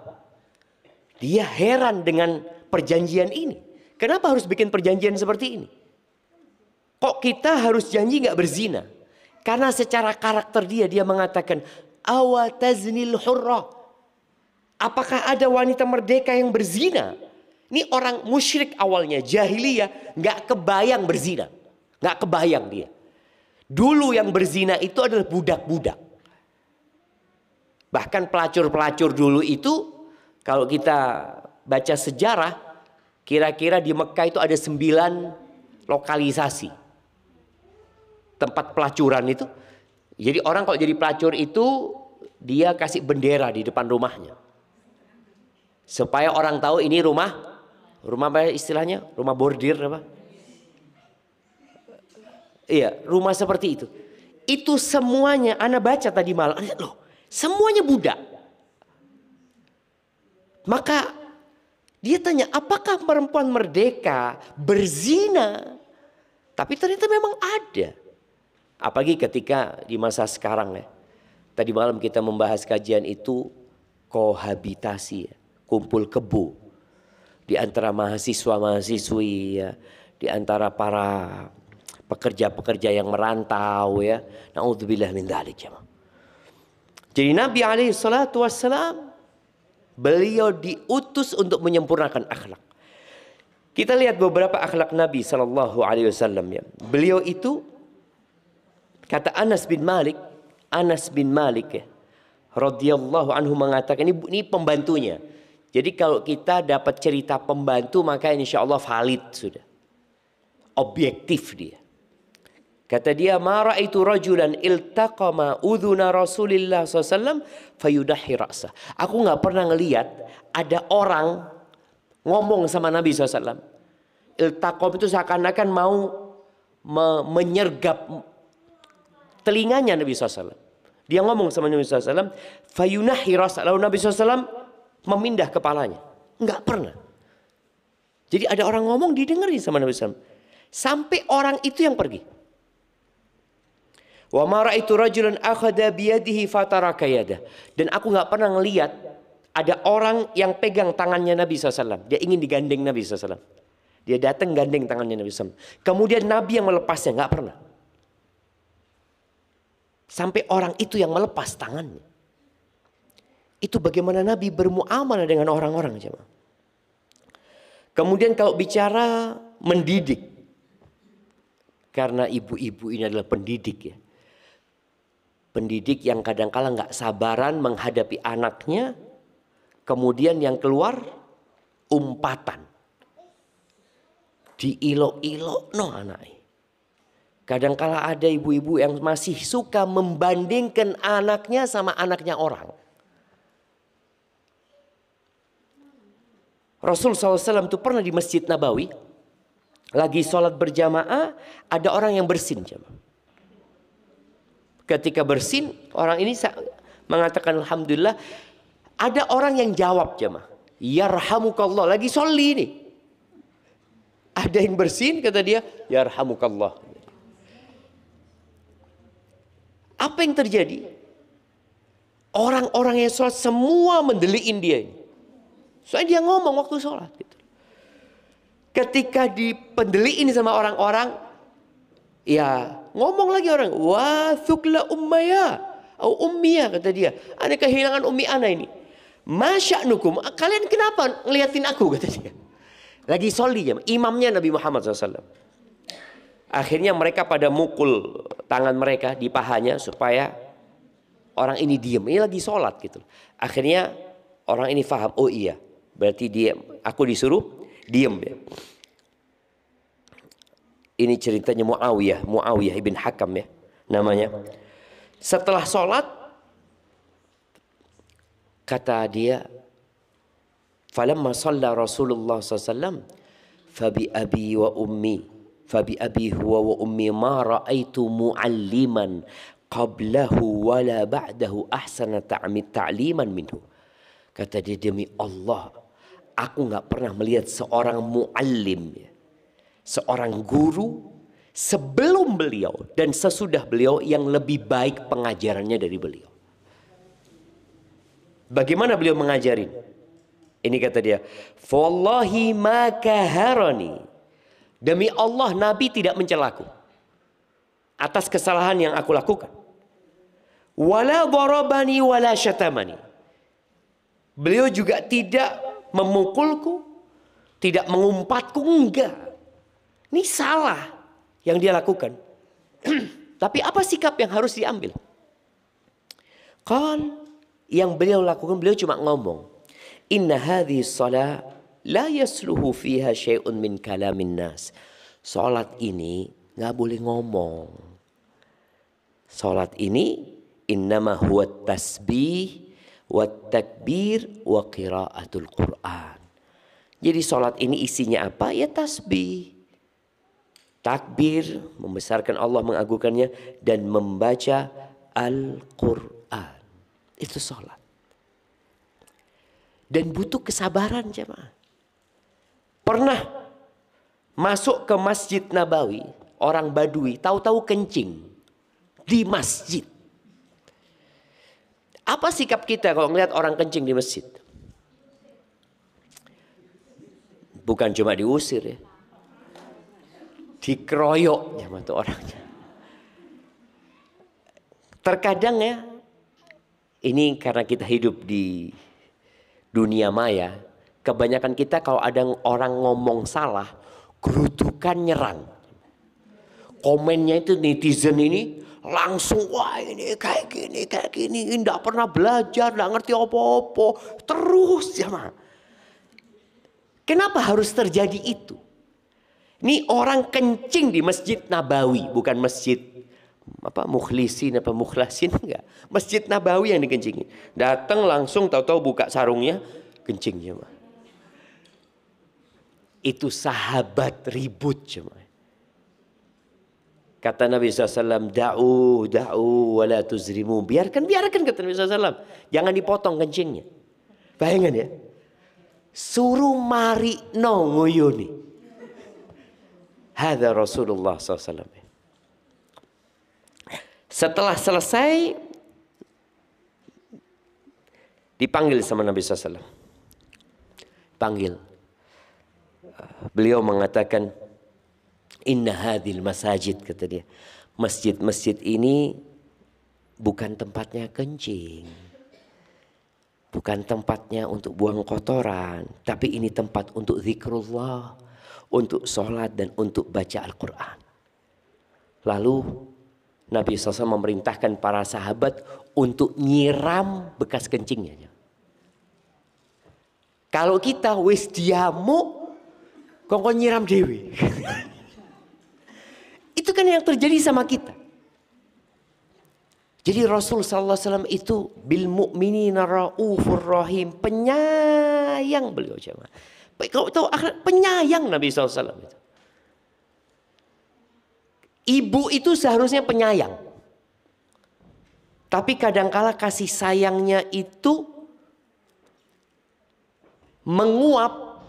dia heran dengan perjanjian ini. Kenapa harus bikin perjanjian seperti ini? Kok kita harus janji nggak berzina? Karena secara karakter dia mengatakan, awataznil hurra. Apakah ada wanita merdeka yang berzina? Ini orang musyrik awalnya, jahiliyah, nggak kebayang berzina, nggak kebayang dia. Dulu yang berzina itu adalah budak-budak. Bahkan pelacur-pelacur dulu itu, kalau kita baca sejarah, kira-kira di Mekah itu ada 9 lokalisasi tempat pelacuran itu. Jadi orang kalau jadi pelacur itu dia kasih bendera di depan rumahnya supaya orang tahu ini rumah apa istilahnya, rumah bordir apa? Iya, rumah seperti itu. Itu semuanya, ana baca tadi malam, loh, semuanya budak. Maka dia tanya, apakah perempuan merdeka berzina? Tapi ternyata memang ada. Apalagi ketika di masa sekarang ya. Tadi malam kita membahas kajian itu kohabitasi ya, kumpul kebo di antara mahasiswa-mahasiswi ya, di antara para pekerja-pekerja yang merantau ya. Na'udzubillah min dzalik jemaah. Jadi Nabi alaihi salatu wassalam beliau diutus untuk menyempurnakan akhlak. Kita lihat beberapa akhlak Nabi sallallahu alaihi wasallam ya. Beliau itu kata Anas bin Malik ya, radhiyallahu anhu mengatakan, ini pembantunya. Jadi kalau kita dapat cerita pembantu maka insya Allah valid sudah. Objektif dia. Kata dia, ma ra'aitu rajulan iltaqama udhuna Rasulillah SAW fayudahi ra'sah. Aku nggak pernah ngelihat ada orang ngomong sama Nabi SAW. Iltaqam itu seakan-akan mau menyergap telinganya Nabi SAW. Dia ngomong sama Nabi SAW, fayunahi ra'sah. Lalu Nabi SAW memindah kepalanya. Nggak pernah. Jadi ada orang ngomong didengerin sama Nabi SAW. Sampai orang itu yang pergi. Wa ma ra'aitu rajulan akhadha biyadihi fataraka yadah. Dan aku nggak pernah ngelihat ada orang yang pegang tangannya Nabi SAW. Dia ingin digandeng Nabi SAW. Dia datang gandeng tangannya Nabi SAW. Kemudian Nabi yang melepasnya, nggak pernah. Sampai orang itu yang melepas tangannya. Itu bagaimana Nabi bermuamalah dengan orang-orang jemaah. Kemudian kalau bicara mendidik, karena ibu-ibu ini adalah pendidik ya. Pendidik yang kadang-kala nggak sabaran menghadapi anaknya, kemudian yang keluar umpatan, diilo-ilo no anaknya. Kadang-kala ada ibu-ibu yang masih suka membandingkan anaknya sama anaknya orang. Rasul SAW itu pernah di Masjid Nabawi, lagi sholat berjamaah, ada orang yang bersin jemaah. Ketika bersin, orang ini mengatakan alhamdulillah. Ada orang yang jawab jemaah, yarhamukallah, lagi sholli ini. Ada yang bersin, kata dia, yarhamukallah. Apa yang terjadi? Orang-orang yang sholat semua mendeliin dia ini. Soalnya dia ngomong waktu sholat gitu. Ketika dipendeliin sama orang-orang, ya ngomong lagi orang, wa thukla ummaya atau ummiyah, kata dia. Ada kehilangan ummi ana ini. Masya'nukum, kalian kenapa ngeliatin aku, kata dia. Lagi sholli ya, imamnya Nabi Muhammad SAW. Akhirnya mereka pada mukul tangan mereka di pahanya supaya orang ini diam. Ini lagi sholat gitu. Akhirnya orang ini faham, oh iya, berarti dia, aku disuruh diam ya. Ini ceritanya Muawiyah ibn Hakam ya namanya. Setelah sholat, kata dia, falamma shalla Rasulullah SAW, fabi abi wa ummi, fabi abi huwa wa ummi ma ra'aitu mu'alliman qablahu wala ba'dahu ahsana ta'liman minhu. Kata dia, demi Allah, aku nggak pernah melihat seorang mu'allim ya, seorang guru sebelum beliau dan sesudah beliau yang lebih baik pengajarannya dari beliau. Bagaimana beliau mengajarin? Ini kata dia, wallahi ma kaharani. Demi Allah, Nabi tidak mencelaku atas kesalahan yang aku lakukan. Wala darabani wala syatamani. Beliau juga tidak memukulku, tidak mengumpatku, enggak. Ini salah yang dia lakukan. Tapi apa sikap yang harus diambil? Kan yang beliau lakukan, beliau cuma ngomong, inna hadhihi shalah la yasluhu fiha syai'un min kalamin nas. Sholat ini nggak boleh ngomong. Sholat ini innama huwa tasbih wa takbir wa qiraatul Quran. Jadi sholat ini isinya apa? Ya tasbih, takbir, membesarkan Allah, mengagungkannya, dan membaca Al-Quran. Itu sholat. Dan butuh kesabaran jemaah. Pernah masuk ke Masjid Nabawi, orang Badui tahu-tahu kencing di masjid. Apa sikap kita kalau melihat orang kencing di masjid? Bukan cuma diusir ya, dikeroyok sama tuh orangnya. Terkadang ya, ini karena kita hidup di dunia maya, kebanyakan kita kalau ada orang ngomong salah, gerudukan nyerang. Komennya itu netizen ini langsung, wah ini kayak gini, nggak pernah belajar, nggak ngerti apa-apa, terus ya mah. Kenapa harus terjadi itu? Ini orang kencing di Masjid Nabawi, bukan masjid apa mukhlisin apa mukhlasin, enggak. Masjid Nabawi yang dikencingin. Datang langsung tahu-tahu buka sarungnya, kencingnya mah. Itu sahabat ribut cuma. Kata Nabi SAW, da'u wa la tuzrimu. Biarkan kata Nabi SAW. Jangan dipotong kencingnya. Bayangkan ya. Suruh mari no nguyuni. Hadza Rasulullah SAW. Setelah selesai, dipanggil sama Nabi SAW. Panggil. Beliau mengatakan, inna hadhil masajid, kata dia. Masjid-masjid ini bukan tempatnya kencing. Bukan tempatnya untuk buang kotoran. Tapi ini tempat untuk zikrullah, untuk sholat dan untuk baca Al-Quran. Lalu Nabi SAW memerintahkan para sahabat untuk nyiram bekas kencingnya. Kalau kita wis diamuk, kok nyiram dewi. Itu kan yang terjadi sama kita. Jadi Rasul SAW itu bil mu'minina raufur rahim, penyayang beliau jemaah. Kalau tahu penyayang Nabi SAW itu. Ibu itu seharusnya penyayang. Tapi kadangkala kasih sayangnya itu menguap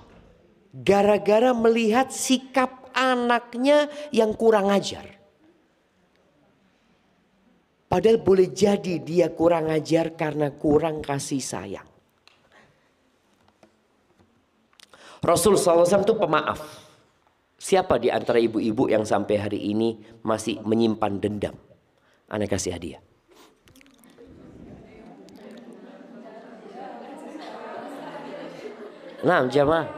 gara-gara melihat sikap anaknya yang kurang ajar. Padahal boleh jadi dia kurang ajar karena kurang kasih sayang. Rasul SAW itu pemaaf. Siapa di antara ibu-ibu yang sampai hari ini masih menyimpan dendam? Ana kasih hadiah. Nah, jemaah,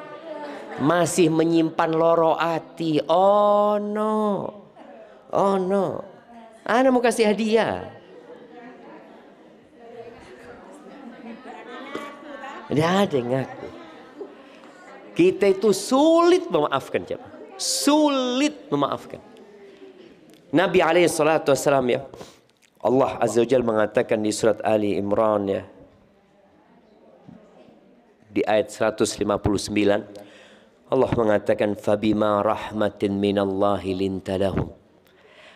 masih menyimpan loro hati. Oh no, oh no. Ana mau kasih hadiah. Tidak ada yang ngaku. Kita itu sulit memaafkan jemaah. Sulit memaafkan. Nabi SAW ya, Allah Azza wa Jalla mengatakan di surat Ali Imran ya, di ayat 159, Allah mengatakan fabima rahmatin minallahi lintalahum.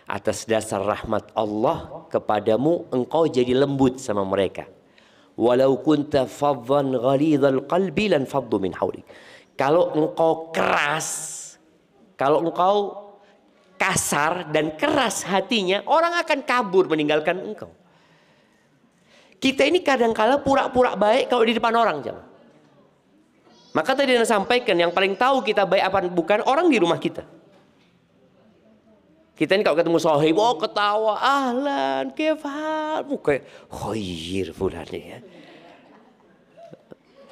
Atas dasar rahmat Allah kepadamu, engkau jadi lembut sama mereka. Walau kunta faddan ghalidhal qalbi lan faddu min hawlik. Kalau engkau keras, kalau engkau kasar dan keras hatinya, orang akan kabur meninggalkan engkau. Kita ini kadang-kala pura-pura baik kalau di depan orang, jangan. Maka tadi Anda sampaikan, yang paling tahu kita baik apa bukan orang di rumah kita. Kita ini kalau ketemu sahib, oh ketawa, ahlan, kefal, bukan khair fulan ya.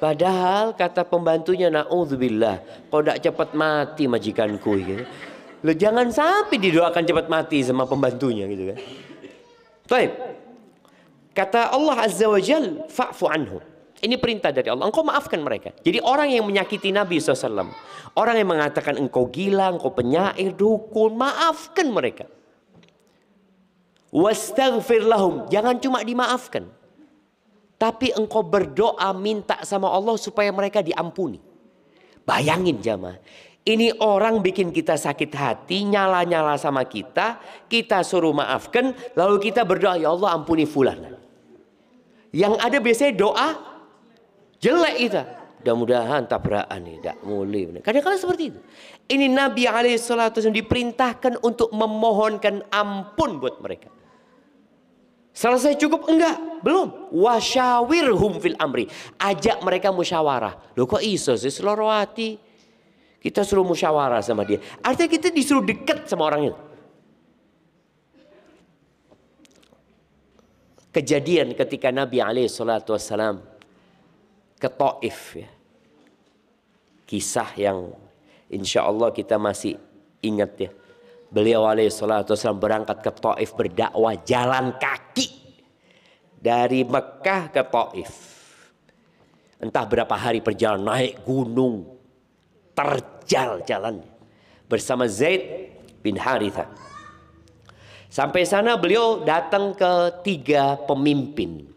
Padahal kata pembantunya, na'udzubillah, kau tidak cepat mati majikanku gitu. Loh, jangan sampai didoakan cepat mati sama pembantunya gitu kan. Baik. Kata Allah Azza wa Jal, fa'fu anhu. Ini perintah dari Allah. Engkau maafkan mereka. Jadi orang yang menyakiti Nabi SAW, orang yang mengatakan engkau gila, engkau penyair, dukun, maafkan mereka. Wastaghfir lahum. Jangan cuma dimaafkan, tapi engkau berdoa minta sama Allah supaya mereka diampuni. Bayangin jamaah. Ini orang bikin kita sakit hati, nyala-nyala sama kita, kita suruh maafkan, lalu kita berdoa, ya Allah ampuni fulan. Yang ada biasanya doa jelek kita. Mudah-mudahan tabrakan nih, tidak mulai. Kadang-kadang seperti itu. Ini Nabi SAW diperintahkan untuk memohonkan ampun buat mereka. Selesai cukup? Enggak, belum. Wasyawirhum fil amri. Ajak mereka musyawarah. Loh kok iso sih seloro hati? Kita suruh musyawarah sama dia. Artinya kita disuruh dekat sama orang itu. Kejadian ketika Nabi SAW ke Taif, ya. Kisah yang insya Allah kita masih ingat ya. Beliau SAW berangkat ke Taif berdakwah jalan kaki dari Mekah ke Taif. Entah berapa hari perjalanan, naik gunung, terjal jalannya bersama Zaid bin Harithah. Sampai sana beliau datang ke 3 pemimpin.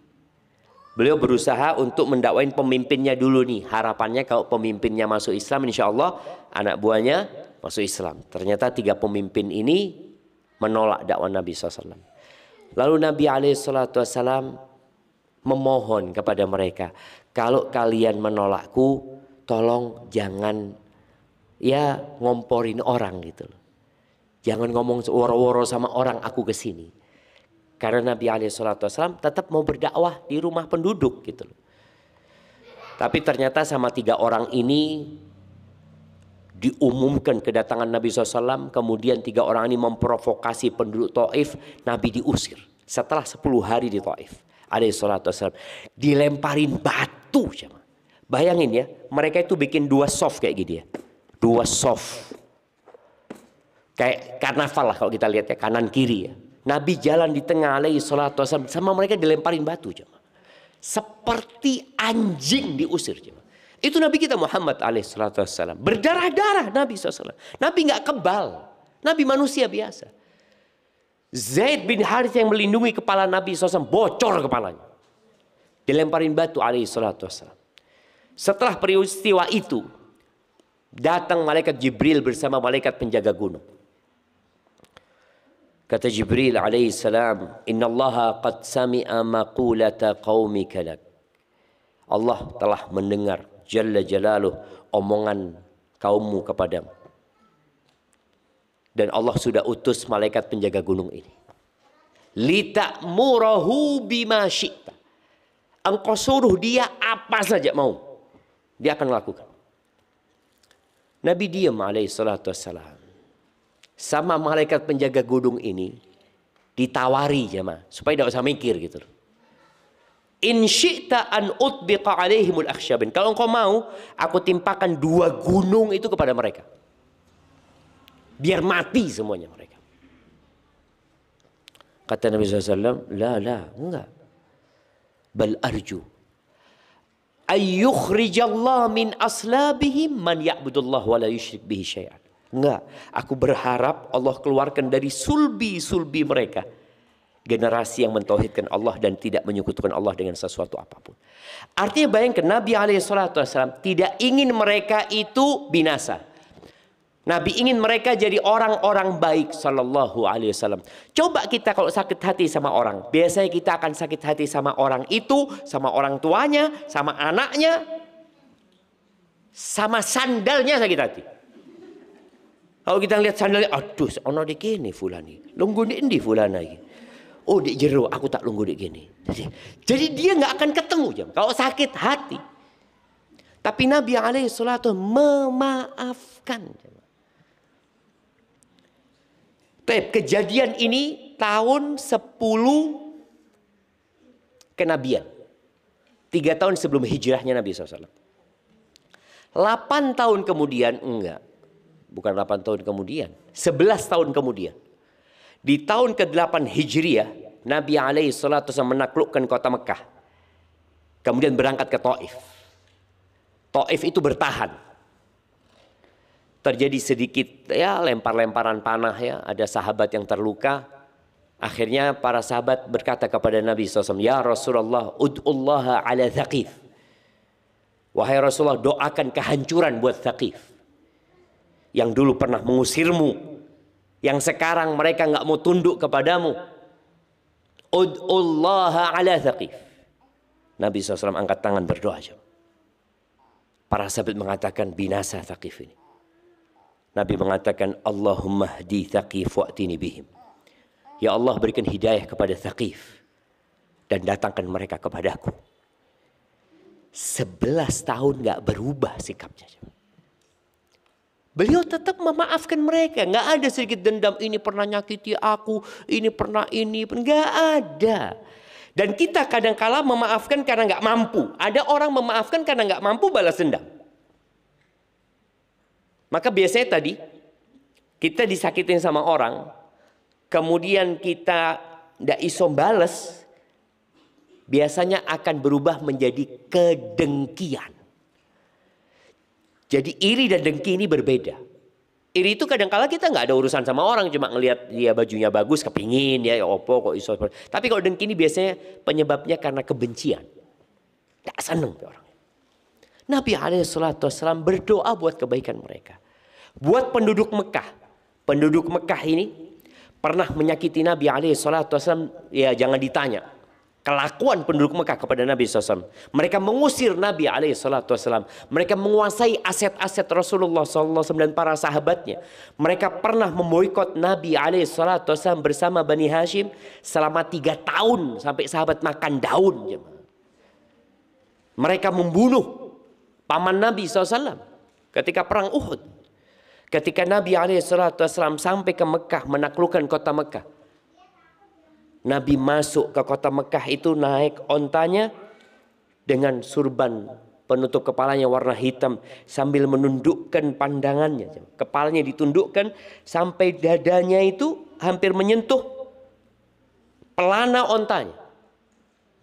Beliau berusaha untuk mendakwain pemimpinnya dulu nih. Harapannya kalau pemimpinnya masuk Islam, insya Allah anak buahnya masuk Islam. Ternyata 3 pemimpin ini menolak dakwah Nabi SAW. Lalu Nabi SAW memohon kepada mereka, kalau kalian menolakku, tolong jangan ya ngomporin orang gitu loh. Jangan ngomong woro-woro sama orang aku kesini. Karena Nabi SAW tetap mau berdakwah di rumah penduduk gitu loh. Tapi ternyata sama 3 orang ini diumumkan kedatangan Nabi SAW. Kemudian 3 orang ini memprovokasi penduduk Taif. Nabi diusir setelah 10 hari di Taif. SAW dilemparin batu. Bayangin ya, mereka itu bikin 2 soft kayak gini ya. 2 soft. Kayak karnaval lah kalau kita lihat ya, kanan kiri ya. Nabi jalan di tengah SAW sama mereka dilemparin batu. Seperti anjing diusir. Itu Nabi kita Muhammad SAW. Berdarah-darah Nabi SAW. Nabi nggak kebal. Nabi manusia biasa. Zaid bin Harith yang melindungi kepala Nabi SAW bocor kepalanya. Dilemparin batu SAW. Setelah peristiwa itu, datang malaikat Jibril bersama malaikat penjaga gunung. Kata Jibril alaihissalam, innallaha qad sami'a maqulata qaumika lak. Allah telah mendengar jalla jalaluh omongan kaummu kepadamu. Dan Allah sudah utus malaikat penjaga gunung ini. Lita'murahu bima syi'ta. Engkau suruh dia apa saja mau, dia akan lakukan. Nabi diam alaihissalatu wassalam. Sama malaikat penjaga gunung ini ditawari jemaah supaya tidak usah mikir gitu. In syi'ta an utbiqa alaihimul akhsyabin. Kalau engkau mau, aku timpakan 2 gunung itu kepada mereka. Biar mati semuanya mereka. Kata Nabi SAW, la, enggak. Bal arju ayyukhrijallah min aslabihim man ya'budullah wa la yusyrik bihi syai'an. Enggak, aku berharap Allah keluarkan dari sulbi-sulbi mereka generasi yang mentauhidkan Allah dan tidak menyekutukan Allah dengan sesuatu apapun. Artinya bayangkan Nabi SAW tidak ingin mereka itu binasa. Nabi ingin mereka jadi orang-orang baik sallallahu alaihi wasallam. Coba kita kalau sakit hati sama orang, biasanya kita akan sakit hati sama orang itu, sama orang tuanya, sama anaknya, sama sandalnya sakit hati. Kalau kita lihat sandalnya, aduh, ono di kene fulani, lungguh di fulana lagi. Oh di jero, aku tak lungguh di kene. Jadi dia nggak akan ketemu jam. Kalau sakit hati, tapi Nabi alaihissalatu memaafkan. Kejadian ini tahun 10 kenabian. 3 tahun sebelum hijrahnya Nabi SAW. 8 tahun kemudian, enggak. Bukan 8 tahun kemudian. 11 tahun kemudian. Di tahun ke-8 Hijriah, Nabi SAW menaklukkan kota Mekah. Kemudian berangkat ke Taif. Taif itu bertahan. Terjadi sedikit ya lempar-lemparan panah ya. Ada sahabat yang terluka. Akhirnya para sahabat berkata kepada Nabi SAW, "Ya Rasulullah, ud'ullaha ala Thaqif." Wahai Rasulullah, doakan kehancuran buat Thaqif. Yang dulu pernah mengusirmu. Yang sekarang mereka nggak mau tunduk kepadamu. Ud'ullaha ala Thaqif. Nabi SAW angkat tangan berdoa. Para sahabat mengatakan binasa Thaqif ini. Nabi mengatakan, Allahumma hdi Thaqif wa'tini bihim. Ya Allah, berikan hidayah kepada Thaqif dan datangkan mereka kepadaku. 11 tahun gak berubah sikapnya. Beliau tetap memaafkan mereka. Gak ada sedikit dendam, ini pernah nyakiti aku, ini pernah ini. Gak ada. Dan kita kadang-kala memaafkan karena gak mampu. Ada orang memaafkan karena gak mampu balas dendam. Maka biasanya tadi kita disakitin sama orang, kemudian kita tidak iso bales, biasanya akan berubah menjadi kedengkian. Jadi iri dan dengki ini berbeda. Iri itu kadang-kala kita nggak ada urusan sama orang, cuma ngelihat dia bajunya bagus, kepingin ya opo kok iso. Tapi kalau dengki ini biasanya penyebabnya karena kebencian. Tidak senang orang. Nabi SAW berdoa buat kebaikan mereka. Buat penduduk Mekah. Penduduk Mekah ini pernah menyakiti Nabi SAW, ya jangan ditanya. Kelakuan penduduk Mekah kepada Nabi SAW. Mereka mengusir Nabi SAW. Mereka menguasai aset-aset Rasulullah SAW dan para sahabatnya. Mereka pernah memboikot Nabi SAW bersama Bani Hashim selama 3 tahun. Sampai sahabat makan daun. Mereka membunuh paman Nabi SAW ketika perang Uhud. Ketika Nabi SAW sampai ke Mekah, menaklukkan kota Mekah. Nabi masuk ke kota Mekah itu naik ontanya dengan surban penutup kepalanya warna hitam. Sambil menundukkan pandangannya. Kepalanya ditundukkan sampai dadanya itu hampir menyentuh pelana ontanya.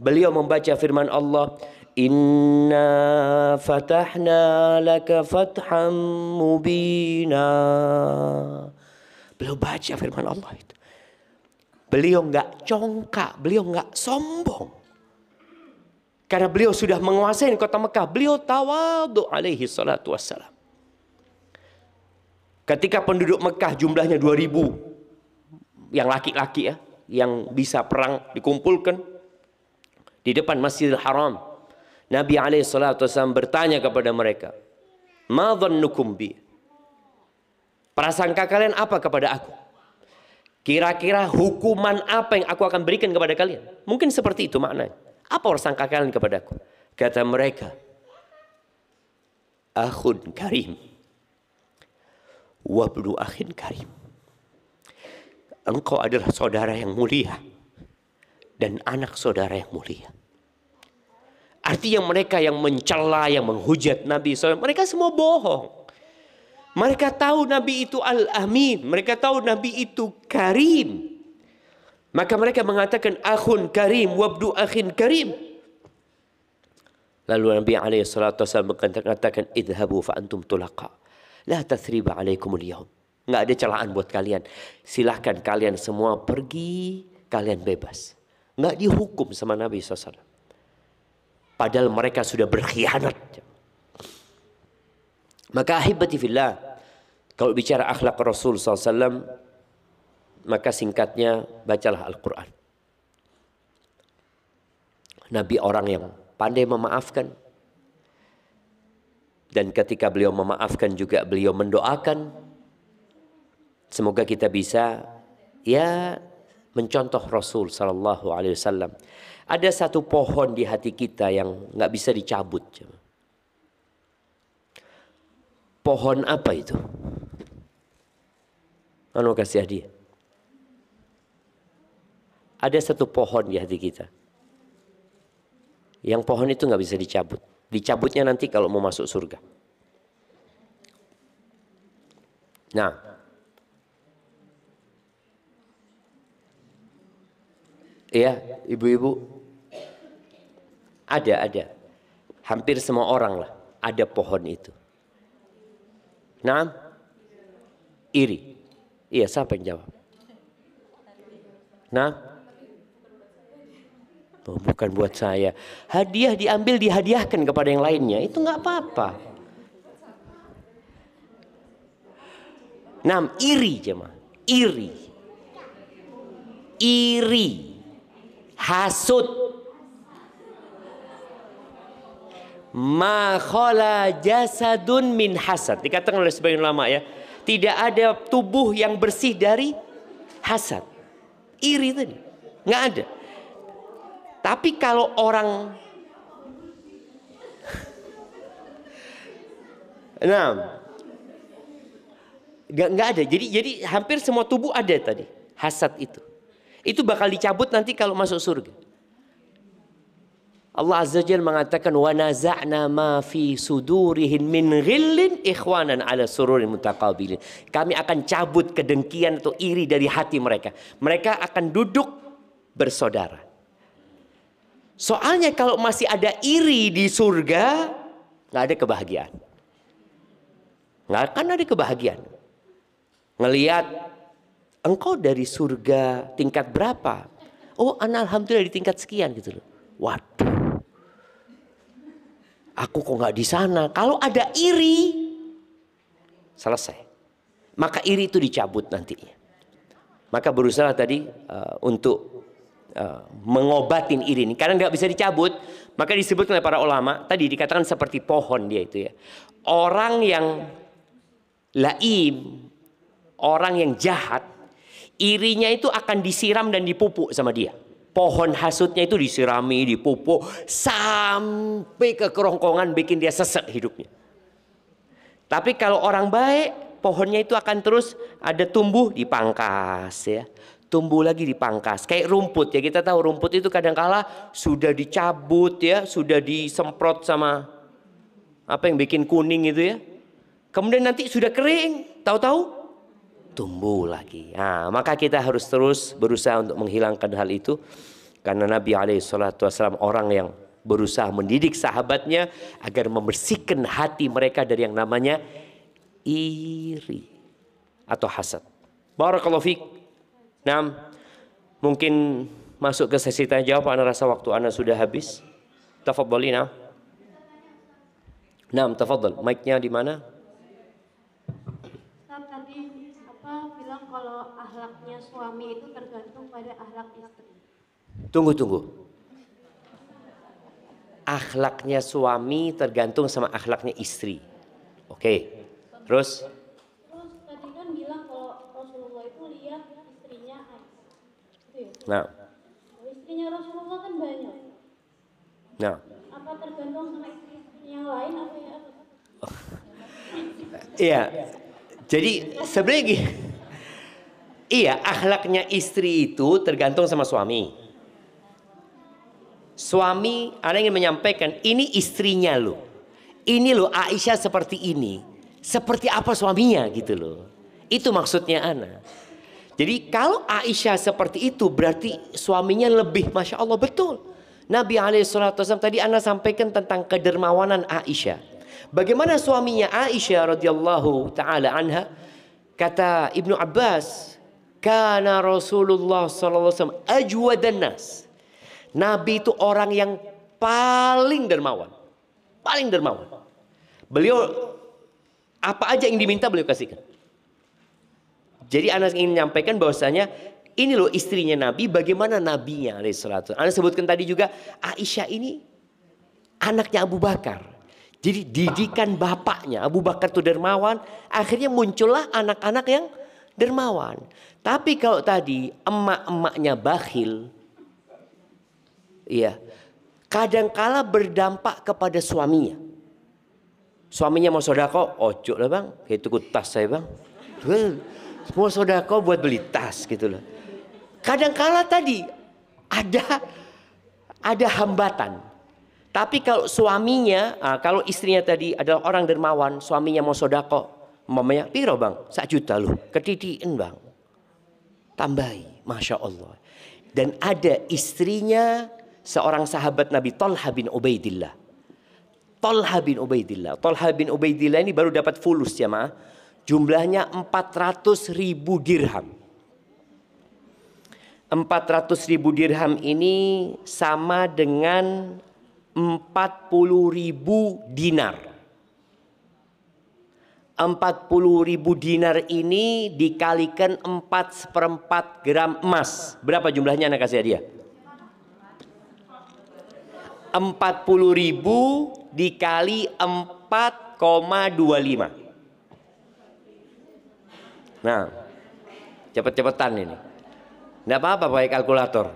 Beliau membaca firman Allah, Inna fatahna laka fatham mubina. Beliau baca firman Allah itu. Beliau nggak congkak, beliau nggak sombong. Karena beliau sudah menguasai kota Mekah. Beliau tawadhu alaihi salatu wassalam. Ketika penduduk Mekah jumlahnya 2000. Yang laki-laki ya. Yang bisa perang dikumpulkan. Di depan Masjidil Haram. Nabi SAW bertanya kepada mereka, Ma dhannukum bi? Prasangka kalian apa kepada aku? Kira-kira hukuman apa yang aku akan berikan kepada kalian? Mungkin seperti itu maknanya. Apa prasangka kalian kepada aku? Kata mereka, Akhun karim, wabnu akhin karim. Engkau adalah saudara yang mulia dan anak saudara yang mulia. Artinya mereka yang mencela, yang menghujat Nabi SAW, mereka semua bohong. Mereka tahu Nabi itu Al-Amin. Mereka tahu Nabi itu Karim. Maka mereka mengatakan, Akhun Karim, wabdu akhin Karim. Lalu Nabi SAW mengatakan, Idhabu fa'antum tulaqa. La tathriba alaikumul yawm. Nggak ada celaan buat kalian. Silahkan kalian semua pergi, kalian bebas. Nggak dihukum sama Nabi SAW. Padahal mereka sudah berkhianat. Maka ahibati fillah, kalau bicara akhlak Rasul SAW, maka singkatnya bacalah Al-Quran. Nabi orang yang pandai memaafkan. Dan ketika beliau memaafkan juga beliau mendoakan. Semoga kita bisa ya mencontoh Rasul SAW. Ada satu pohon di hati kita yang nggak bisa dicabut. Pohon apa itu? Anu kasih hadiah. Ada satu pohon di hati kita. Yang pohon itu nggak bisa dicabut. Dicabutnya nanti kalau mau masuk surga. Nah, iya ibu-ibu. Ada. Hampir semua orang lah ada pohon itu. Nah, iri. Iya, siapa yang jawab? Nah, oh, bukan buat saya. Hadiah diambil, dihadiahkan kepada yang lainnya. Itu nggak apa-apa. Nah, iri jemaah. Iri. Hasud. Ma khala jasadun min hasad. Dikatakan oleh sebagian ulama ya, tidak ada tubuh yang bersih dari hasad. Iri tadi nggak ada. Tapi kalau orang nggak ada. Jadi hampir semua tubuh ada tadi hasad itu. Itu bakal dicabut nanti kalau masuk surga. Allah Azza Jalla mengatakan wa naza'na ma fi sudurihim min ghillin ikhwanan ala sururin mutaqabilin. Kami akan cabut kedengkian atau iri dari hati mereka. Mereka akan duduk bersaudara. Soalnya kalau masih ada iri di surga, nggak ada kebahagiaan. Nggak akan ada kebahagiaan. Ngelihat engkau dari surga tingkat berapa? Oh, ana alhamdulillah di tingkat sekian gitu loh. Waduh, aku kok nggak di sana. Kalau ada iri, selesai. Maka iri itu dicabut nantinya. Maka berusaha tadi untuk mengobatin iri ini. Karena nggak bisa dicabut, maka disebut oleh para ulama. Tadi dikatakan seperti pohon dia itu ya. Orang yang laim, orang yang jahat, irinya itu akan disiram dan dipupuk sama dia. Pohon hasutnya itu disirami, dipupuk sampai ke kerongkongan bikin dia sesek hidupnya. Tapi kalau orang baik, pohonnya itu akan terus ada tumbuh dipangkas ya. Tumbuh lagi dipangkas. Kayak rumput ya, kita tahu rumput itu kadangkala sudah dicabut ya, sudah disemprot sama apa yang bikin kuning itu ya. Kemudian nanti sudah kering, tahu-tahu tumbuh lagi. Nah, maka kita harus terus berusaha untuk menghilangkan hal itu. Karena Nabi SAW orang yang berusaha mendidik sahabatnya agar membersihkan hati mereka dari yang namanya iri atau hasad. Barakallahu fiik. Nah, mungkin masuk ke sesi tanya jawab. Ana rasa waktu Ana sudah habis. Tafadhali. Nah, tafadhal. Mic-nya di mana? Bilang kalau akhlaknya suami itu tergantung pada akhlak istri. Tunggu. Akhlaknya suami tergantung sama akhlaknya istri. Oke. Terus tadi kan bilang kalau Rasulullah itu lihat istrinya Aisyah. Gitu ya? Nah. Istrinya Rasulullah kan banyak. Nah. Apa tergantung sama istri yang lain atau ya? Iya. Jadi sebenarnya iya, akhlaknya istri itu tergantung sama suami. Suami, Ana ingin menyampaikan, ini istrinya loh. Ini loh Aisyah seperti ini. Seperti apa suaminya gitu loh. Itu maksudnya Ana. Jadi kalau Aisyah seperti itu berarti suaminya lebih, Masya Allah, betul. Nabi SAW tadi Ana sampaikan tentang kedermawanan Aisyah. Bagaimana suaminya Aisyah radhiyallahu ta'ala anha. Kata Ibnu Abbas, Kana Rasulullah SAW ajwadan nas. Nabi itu orang yang paling dermawan. Paling dermawan. Beliau apa aja yang diminta beliau kasihkan. Jadi Anas ingin menyampaikan bahwasanya ini loh istrinya Nabi, bagaimana nabinya alaihissalatu. Anas sebutkan tadi juga Aisyah ini anaknya Abu Bakar. Jadi didikan bapaknya Abu Bakar itu dermawan, akhirnya muncullah anak-anak yang dermawan. Tapi kalau tadi emak-emaknya bakhil, iya, kadangkala berdampak kepada suaminya. Suaminya mau sodako, ojo lah bang, kayak tuku tas saya bang. Mau sodako buat beli tas gitu loh. Kadangkala tadi ada hambatan. Tapi kalau suaminya, kalau istrinya tadi adalah orang dermawan, suaminya mau sodako, mamanya piro bang, 1 juta loh, ketidiin bang. Tambahi, Masya Allah. Dan ada istrinya seorang sahabat Nabi, Thalha bin Ubaidillah. Thalha bin Ubaidillah. Thalha bin Ubaidillah ini baru dapat fulus jamaah. Jumlahnya 400.000 dirham. 400.000 dirham ini sama dengan 40.000 dinar. 40.000 dinar ini dikalikan 4/4 gram emas. Berapa jumlahnya anak kasih hadiah? 40.000 dikali 4,25. Nah, cepet-cepetan ini. Nggak apa-apa pakai kalkulator.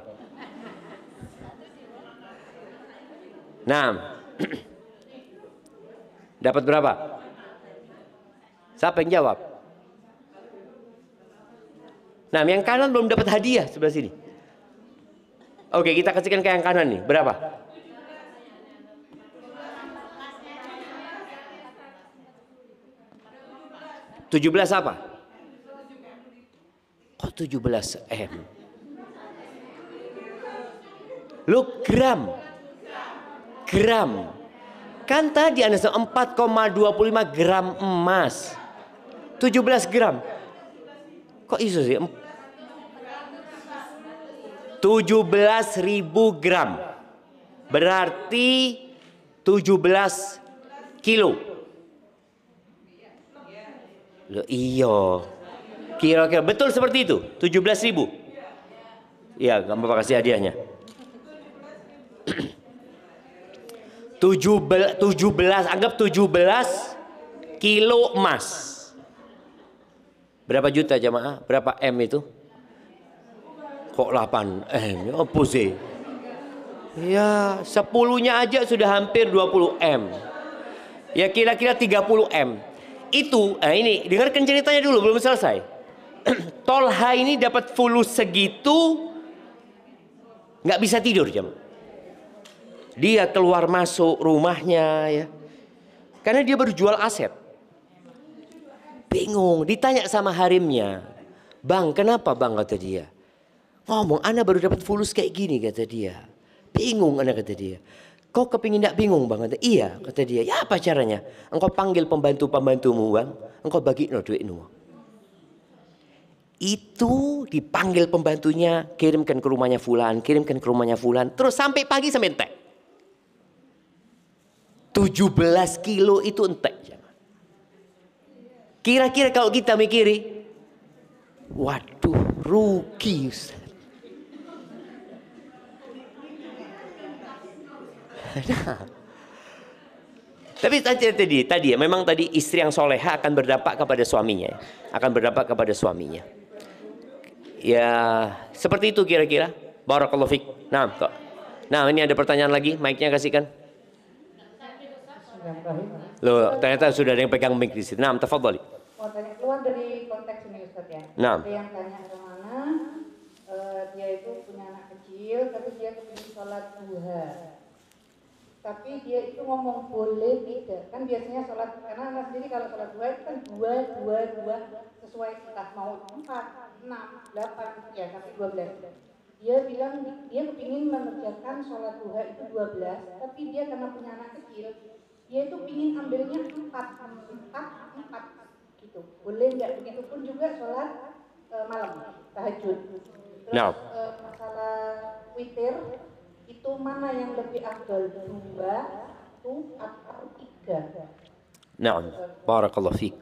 Nah, dapat berapa? Siapa yang jawab? Nah, yang kanan belum dapat hadiah sebelah sini. Oke, kita kasihkan ke yang kanan nih. Berapa? $17 apa? Kok 17 M? Lu gram. Gram. Kan tadi Anda 4,25 gram emas. 17 gram. Kok iso sih? 17.000 gram. Berarti 17 kilo. Loh, iya. Kira-kira betul seperti itu. 17.000. Iya, kamu kasih hadiahnya. 17, anggap 17 kilo emas. Berapa juta jamaah? Berapa M itu? Kok 8 M? Apa sih? Ya, 10-nya aja sudah hampir 20 M. Ya kira-kira 30 M. Itu, ini dengarkan ceritanya dulu, belum selesai. Thalha ini dapat fulus segitu, nggak bisa tidur jamaah. Dia keluar masuk rumahnya ya. Karena dia berjual aset. Bingung, ditanya sama harimnya. Bang, kenapa bang, kata dia. Ngomong, Ana baru dapat fulus kayak gini, kata dia. Bingung Ana, kata dia. Kau kepingin gak bingung bang? Kata, iya, kata dia. Ya apa caranya? Engkau panggil pembantu-pembantumu bang. Engkau bagi no duitmu. Itu dipanggil pembantunya. Kirimkan ke rumahnya fulan. Kirimkan ke rumahnya fulan. Terus sampai pagi sampai entek. 17 kilo itu entek. Kira-kira kalau kita mikiri, waduh rugi Ustaz. Nah, tapi tadi ya, memang tadi istri yang soleha akan berdampak kepada suaminya, akan berdampak kepada suaminya. Ya seperti itu kira-kira. Barakallahu fik. Nah ini ada pertanyaan lagi, mic-nya kasihkan. Loh, ternyata sudah ada yang pegang mic di situ. Nah, tafadhali. Oh, keluar dari konteks ini Ustaz ya. Nah. Ada yang tanya kemana, dia itu punya anak kecil, tapi dia kepingin sholat duha. Tapi dia itu ngomong boleh tidak. Kan biasanya sholat, karena anak sendiri kalau sholat duha itu kan dua, sesuai entah mau 4, 6, 8, ya sampai 12. Dia bilang dia kepingin mengerjakan sholat duha itu 12, tapi dia karena punya anak kecil, dia itu pingin ambilnya 4 gitu. Boleh nggak? Begitupun juga sholat malam, tahajud. Terus masalah witir, itu mana yang lebih afdal, 2 atau 3? Nah, barakallahu fiik.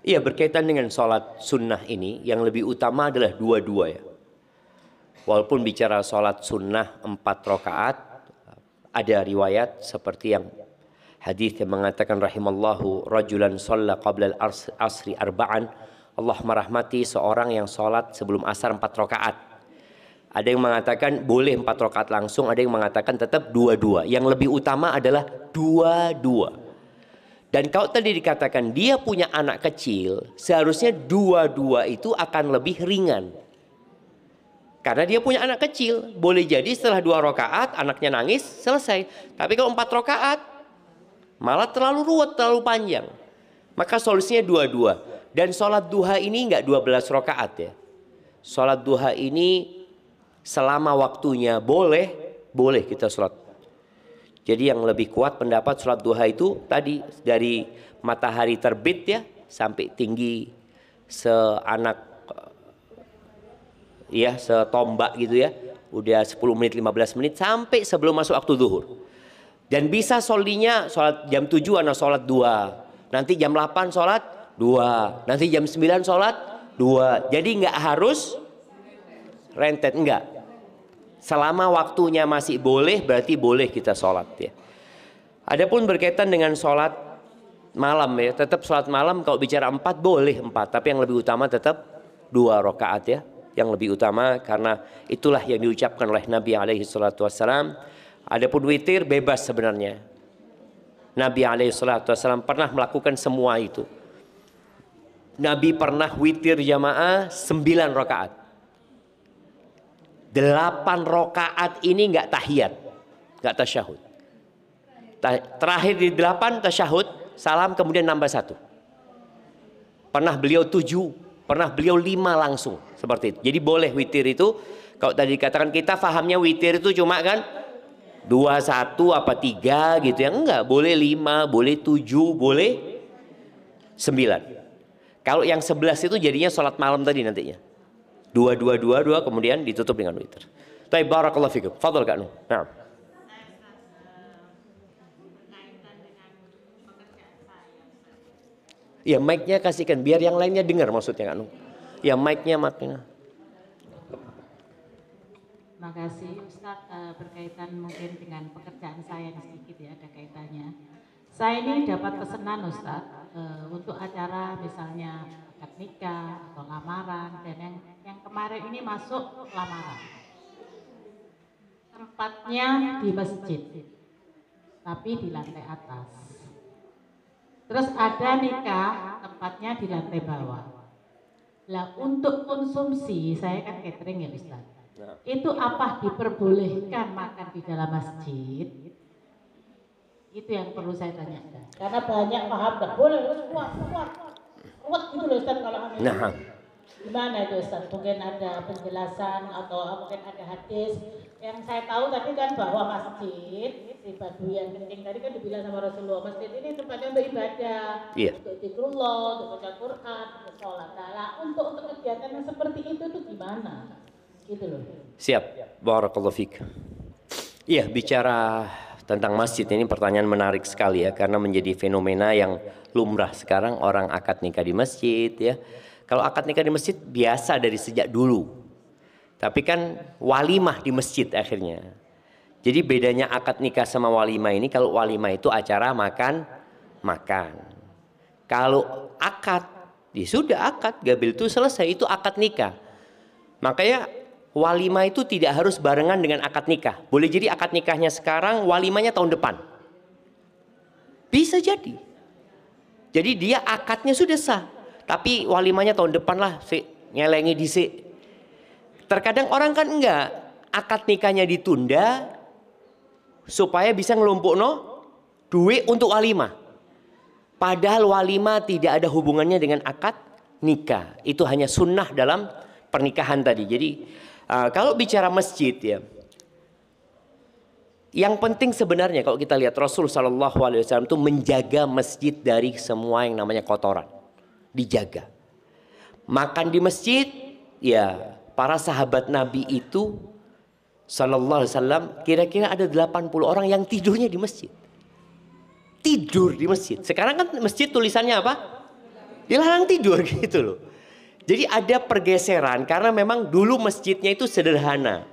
Iya, berkaitan dengan sholat sunnah ini, yang lebih utama adalah 2 ya. Walaupun bicara sholat sunnah 4 rakaat, ada riwayat seperti yang hadis yang mengatakan rahimallahu rajulan shalla qabla al-asri arba'an. Allah merahmati seorang yang sholat sebelum asar 4 rakaat. Ada yang mengatakan boleh 4 rakaat langsung, ada yang mengatakan tetap 2. Yang lebih utama adalah 2. Dan kalau tadi dikatakan dia punya anak kecil, seharusnya 2 itu akan lebih ringan. Karena dia punya anak kecil, boleh jadi setelah 2 rakaat anaknya nangis, selesai. Tapi kalau 4 rakaat malah terlalu ruwet, terlalu panjang. Maka solusinya 2. Dan sholat duha ini enggak 12 rakaat ya. Sholat duha ini selama waktunya boleh, boleh kita sholat. Jadi yang lebih kuat pendapat sholat duha itu tadi dari matahari terbit ya sampai tinggi seanak ya setombak gitu ya, udah 10 menit 15 menit sampai sebelum masuk waktu zuhur. Dan bisa solinya sholat jam 7 anak sholat 2, nanti jam 8 sholat 2, nanti jam 9 sholat 2. Jadi nggak harus rentet, enggak. Selama waktunya masih boleh, berarti boleh kita sholat ya. Adapun berkaitan dengan sholat malam ya, tetap sholat malam kalau bicara 4 boleh 4, tapi yang lebih utama tetap 2 rakaat ya. Yang lebih utama karena itulah yang diucapkan oleh Nabi alaihi salatu wassalam. Adapun witir bebas sebenarnya. Nabi alaihi salatu wassalam pernah melakukan semua itu. Nabi pernah witir jamaah 9 rakaat. 8 rakaat ini nggak tahiyat, nggak tasyahud. Terakhir di 8 tasyahud, salam kemudian nambah 1. Pernah beliau 7, pernah beliau 5 langsung seperti itu. Jadi boleh witir itu. Kalau tadi dikatakan kita fahamnya witir itu cuma kan 2, 1 apa 3 gitu ya. Enggak, boleh 5, boleh 7, boleh 9. Kalau yang 11 itu jadinya sholat malam tadi nantinya. 2, 2, 2, 2 kemudian ditutup dengan witir. Baik, barakallahu fikum. Fadhal Kak Nuh. Nah. Ya mic-nya kasihkan biar yang lainnya dengar maksudnya Kak Nuh. Ya mic-nya maknya. Makasih Ustadz, berkaitan mungkin dengan pekerjaan saya sedikit ya, ada kaitannya. Saya ini dapat pesanan Ustadz untuk acara misalnya akad nikah atau lamaran, dan yang kemarin ini masuk lamaran. Tempatnya di masjid, tapi di lantai atas. Terus ada nikah, tempatnya di lantai bawah. Lah untuk konsumsi, saya kan catering ya Ustaz. Itu apa diperbolehkan makan di dalam masjid? Itu yang perlu saya tanyakan. Karena banyak paham nggak boleh, harus kuat gitu loh Ustaz kalau hamil. Nah. Gimana itu Ustaz? Mungkin ada penjelasan atau mungkin ada hadis. Yang saya tahu tadi kan bahwa masjid, si Badui yang kencing tadi kan dibilang sama Rasulullah, masjid ini tempatnya untuk ibadah, untuk zikrullah, untuk baca Quran, untuk sholat. Nah, untuk kegiatan yang seperti itu tuh gimana? Gitu loh. Siap, barakallahu fik. Iya, bicara tentang masjid ini pertanyaan menarik sekali ya, karena menjadi fenomena yang lumrah sekarang orang akad nikah di masjid ya. Kalau akad nikah di masjid biasa dari sejak dulu. Tapi kan walimah di masjid akhirnya. Jadi bedanya akad nikah sama walimah ini, kalau walimah itu acara makan. Kalau akad, ya sudah akad, gabil itu selesai, itu akad nikah. Makanya walimah itu tidak harus barengan dengan akad nikah. Boleh jadi akad nikahnya sekarang, walimahnya tahun depan. Bisa jadi. Jadi dia akadnya sudah sah. Tapi walimahnya tahun depan lah, ngelengi disik. Terkadang orang kan enggak, akad nikahnya ditunda supaya bisa ngelumpukno duit untuk walimah. Padahal walimah tidak ada hubungannya dengan akad nikah. Itu hanya sunnah dalam pernikahan tadi. Jadi kalau bicara masjid ya, yang penting sebenarnya kalau kita lihat Rasul Shallallahu Alaihi Wasallam itu menjaga masjid dari semua yang namanya kotoran. Dijaga. Makan di masjid, ya para sahabat Nabi itu Sallallahu Alaihi Wasallam kira-kira ada 80 orang yang tidurnya di masjid. Tidur di masjid. Sekarang kan masjid tulisannya apa? Dilarang tidur gitu loh. Jadi ada pergeseran karena memang dulu masjidnya itu sederhana.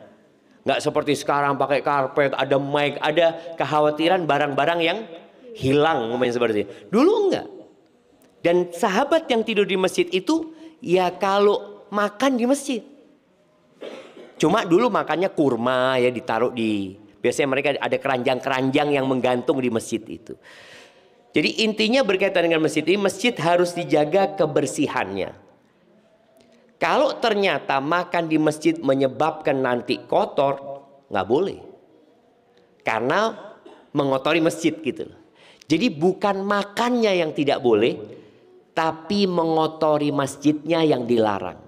Nggak seperti sekarang pakai karpet, ada mic, ada kekhawatiran barang-barang yang hilang seperti itu. Dulu enggak. Dan sahabat yang tidur di masjid itu ya kalau makan di masjid. Cuma dulu makannya kurma ya ditaruh di, biasanya mereka ada keranjang-keranjang yang menggantung di masjid itu. Jadi intinya berkaitan dengan masjid ini, masjid harus dijaga kebersihannya. Kalau ternyata makan di masjid menyebabkan nanti kotor, nggak boleh. Karena mengotori masjid gitu. Jadi bukan makannya yang tidak boleh, tapi mengotori masjidnya yang dilarang.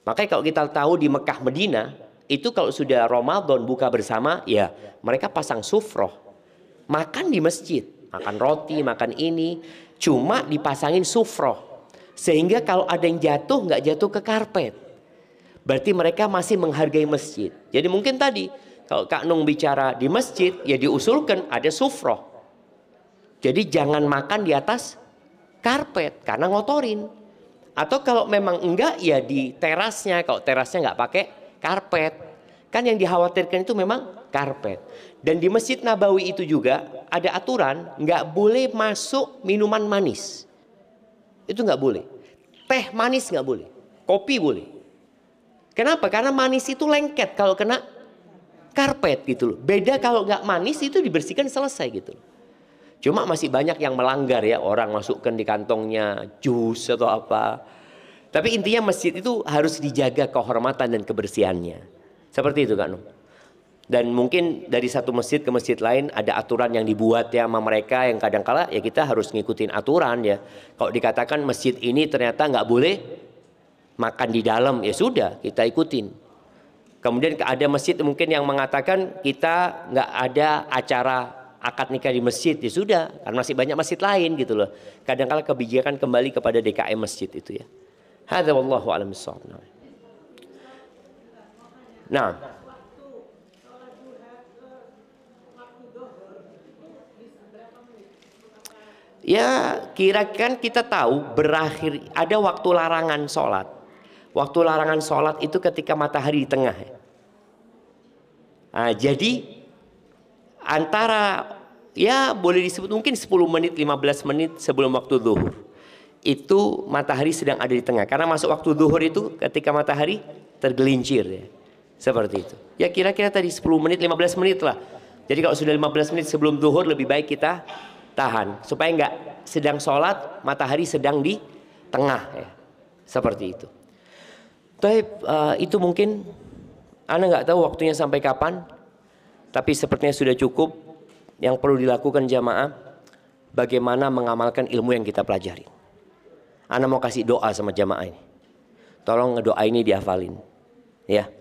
Makanya kalau kita tahu di Mekah Medina, itu kalau sudah Ramadan buka bersama, ya mereka pasang sufroh, makan di masjid, makan roti, makan ini, cuma dipasangin sufroh, sehingga kalau ada yang jatuh nggak jatuh ke karpet. Berarti mereka masih menghargai masjid. Jadi mungkin tadi kalau Kak Nung bicara di masjid, ya diusulkan ada sufroh. Jadi jangan makan di atas karpet karena ngotorin. Atau kalau memang enggak, ya di terasnya. Kalau terasnya nggak pakai karpet, kan yang dikhawatirkan itu memang karpet. Dan di Masjid Nabawi itu juga ada aturan nggak boleh masuk minuman manis. Itu nggak boleh. Teh manis nggak boleh. Kopi boleh. Kenapa? Karena manis itu lengket kalau kena karpet gitu loh. Beda kalau nggak manis itu dibersihkan selesai gitu loh. Cuma masih banyak yang melanggar ya, orang masukkan di kantongnya jus atau apa. Tapi intinya masjid itu harus dijaga kehormatan dan kebersihannya. Seperti itu Kak Nung. Dan mungkin dari satu masjid ke masjid lain ada aturan yang dibuat ya sama mereka, yang kadang-kala ya kita harus ngikutin aturan ya. Kalau dikatakan masjid ini ternyata nggak boleh makan di dalam, ya sudah kita ikutin. Kemudian ada masjid mungkin yang mengatakan kita nggak ada acara akad nikah di masjid, ya sudah, kan masih banyak masjid lain gitu loh. Kadang-kala kebijakan kembali kepada DKM masjid itu ya. Hadza wallahu a'lam bissawab. Nah, ya kira-kira kita tahu berakhir ada waktu larangan sholat. Waktu larangan sholat itu ketika matahari di tengah. Nah, jadi antara ya boleh disebut mungkin 10 menit 15 menit sebelum waktu zuhur itu matahari sedang ada di tengah, karena masuk waktu zuhur itu ketika matahari tergelincir ya, seperti itu ya, kira-kira tadi 10 menit 15 menit lah. Jadi kalau sudah 15 menit sebelum zuhur lebih baik kita tahan supaya nggak sedang sholat matahari sedang di tengah ya, seperti itu. Tapi itu mungkin Ana nggak tahu waktunya sampai kapan. Tapi sepertinya sudah cukup. Yang perlu dilakukan jamaah, bagaimana mengamalkan ilmu yang kita pelajari. Ana mau kasih doa sama jamaah ini. Tolong doa ini dihafalin. Ya,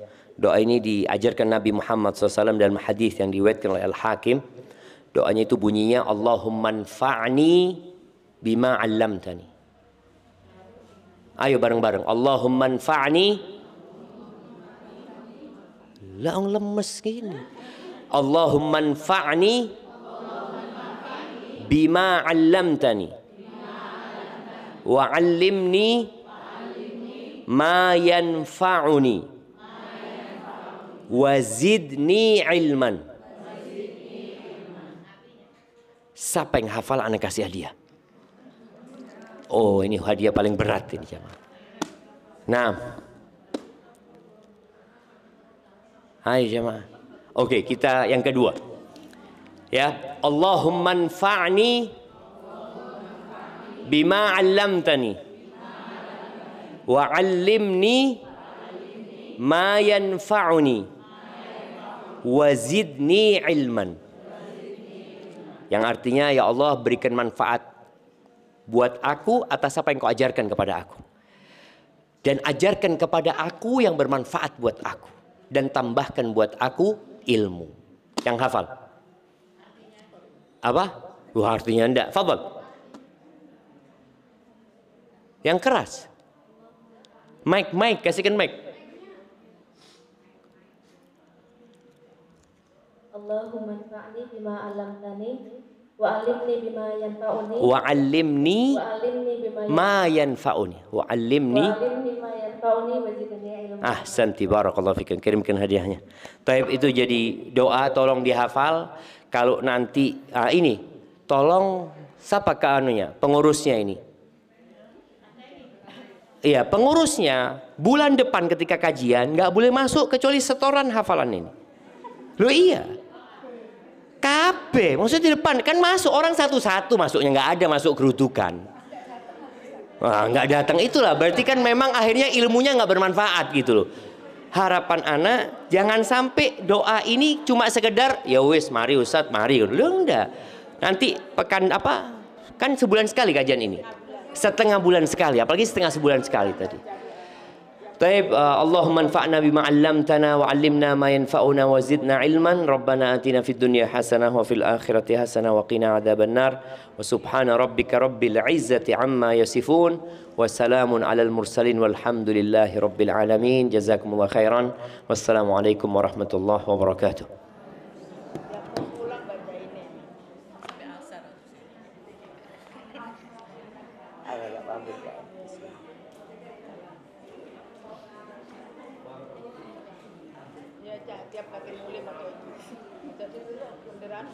doa ini diajarkan Nabi Muhammad SAW dalam hadis yang diriwayatkan oleh Al-Hakim. Doanya itu bunyinya Allahumma anfa'ni bima 'allamtani. Ayo bareng-bareng. Allahumma anfa'ni. Lah lemes gini. Allahumma anfa'ni bima 'allamtani wa 'allimni ma yanfa'uni wa zidni ilman. Siapa yang hafal Ana kasih hadiah. Oh, ini hadiah paling berat ini jemaah. Nah, hai jemaah. Oke, kita yang kedua. Ya, Allahumma anfa'ni bima 'allamtani wa 'allimni ma yanfa'uni wa zidni ilman. Yang artinya ya Allah berikan manfaat buat aku atas apa yang kau ajarkan kepada aku. Dan ajarkan kepada aku yang bermanfaat buat aku. Dan tambahkan buat aku ilmu. Yang hafal. Apa? Wah, artinya enggak. Fadhal. Yang keras. Mic, kasihkan mic. Allahumma anfa'ni bima 'allamtani wa 'allimni bima yanfa'uni Wa 'allimni ma yanfa'uni. Wa 'allimni ma yanfa'uni wa zidni ilman. Ahsanti, barakallahu fikum. Kirimkan hadiahnya. Taib itu jadi doa, tolong dihafal. Kalau nanti ini tolong siapa ke anunya, pengurusnya ini. Iya, pengurusnya bulan depan ketika kajian nggak boleh masuk kecuali setoran hafalan ini. Loh iya. Kabeh, maksudnya di depan kan masuk orang satu-satu masuknya, nggak ada masuk gerudukan. Wah, nggak datang itulah berarti kan memang akhirnya ilmunya nggak bermanfaat gitu loh. Harapan ana jangan sampai doa ini cuma sekedar ya wis mari Ustadz mari loh, enggak. Nanti pekan apa kan sebulan sekali kajian ini, setengah bulan sekali, apalagi setengah sebulan sekali tadi. Taib, Allahumma anfa'na bima 'allamtana wa 'allimna ma yanfa'una wa zidna ilman. Rabbana atina fid dunya hasanah wa fil akhirati hasanah wa qina adzabannar. Wa subhana rabbika rabbil izzati amma yasifun wa salamun 'alal mursalin walhamdulillahi rabbil alamin. Jazakumullahu khairan. Wassalamualaikum warahmatullahi wabarakatuh. Ya, tiap kali mulai pakai itu. Jadi dulu kendaraan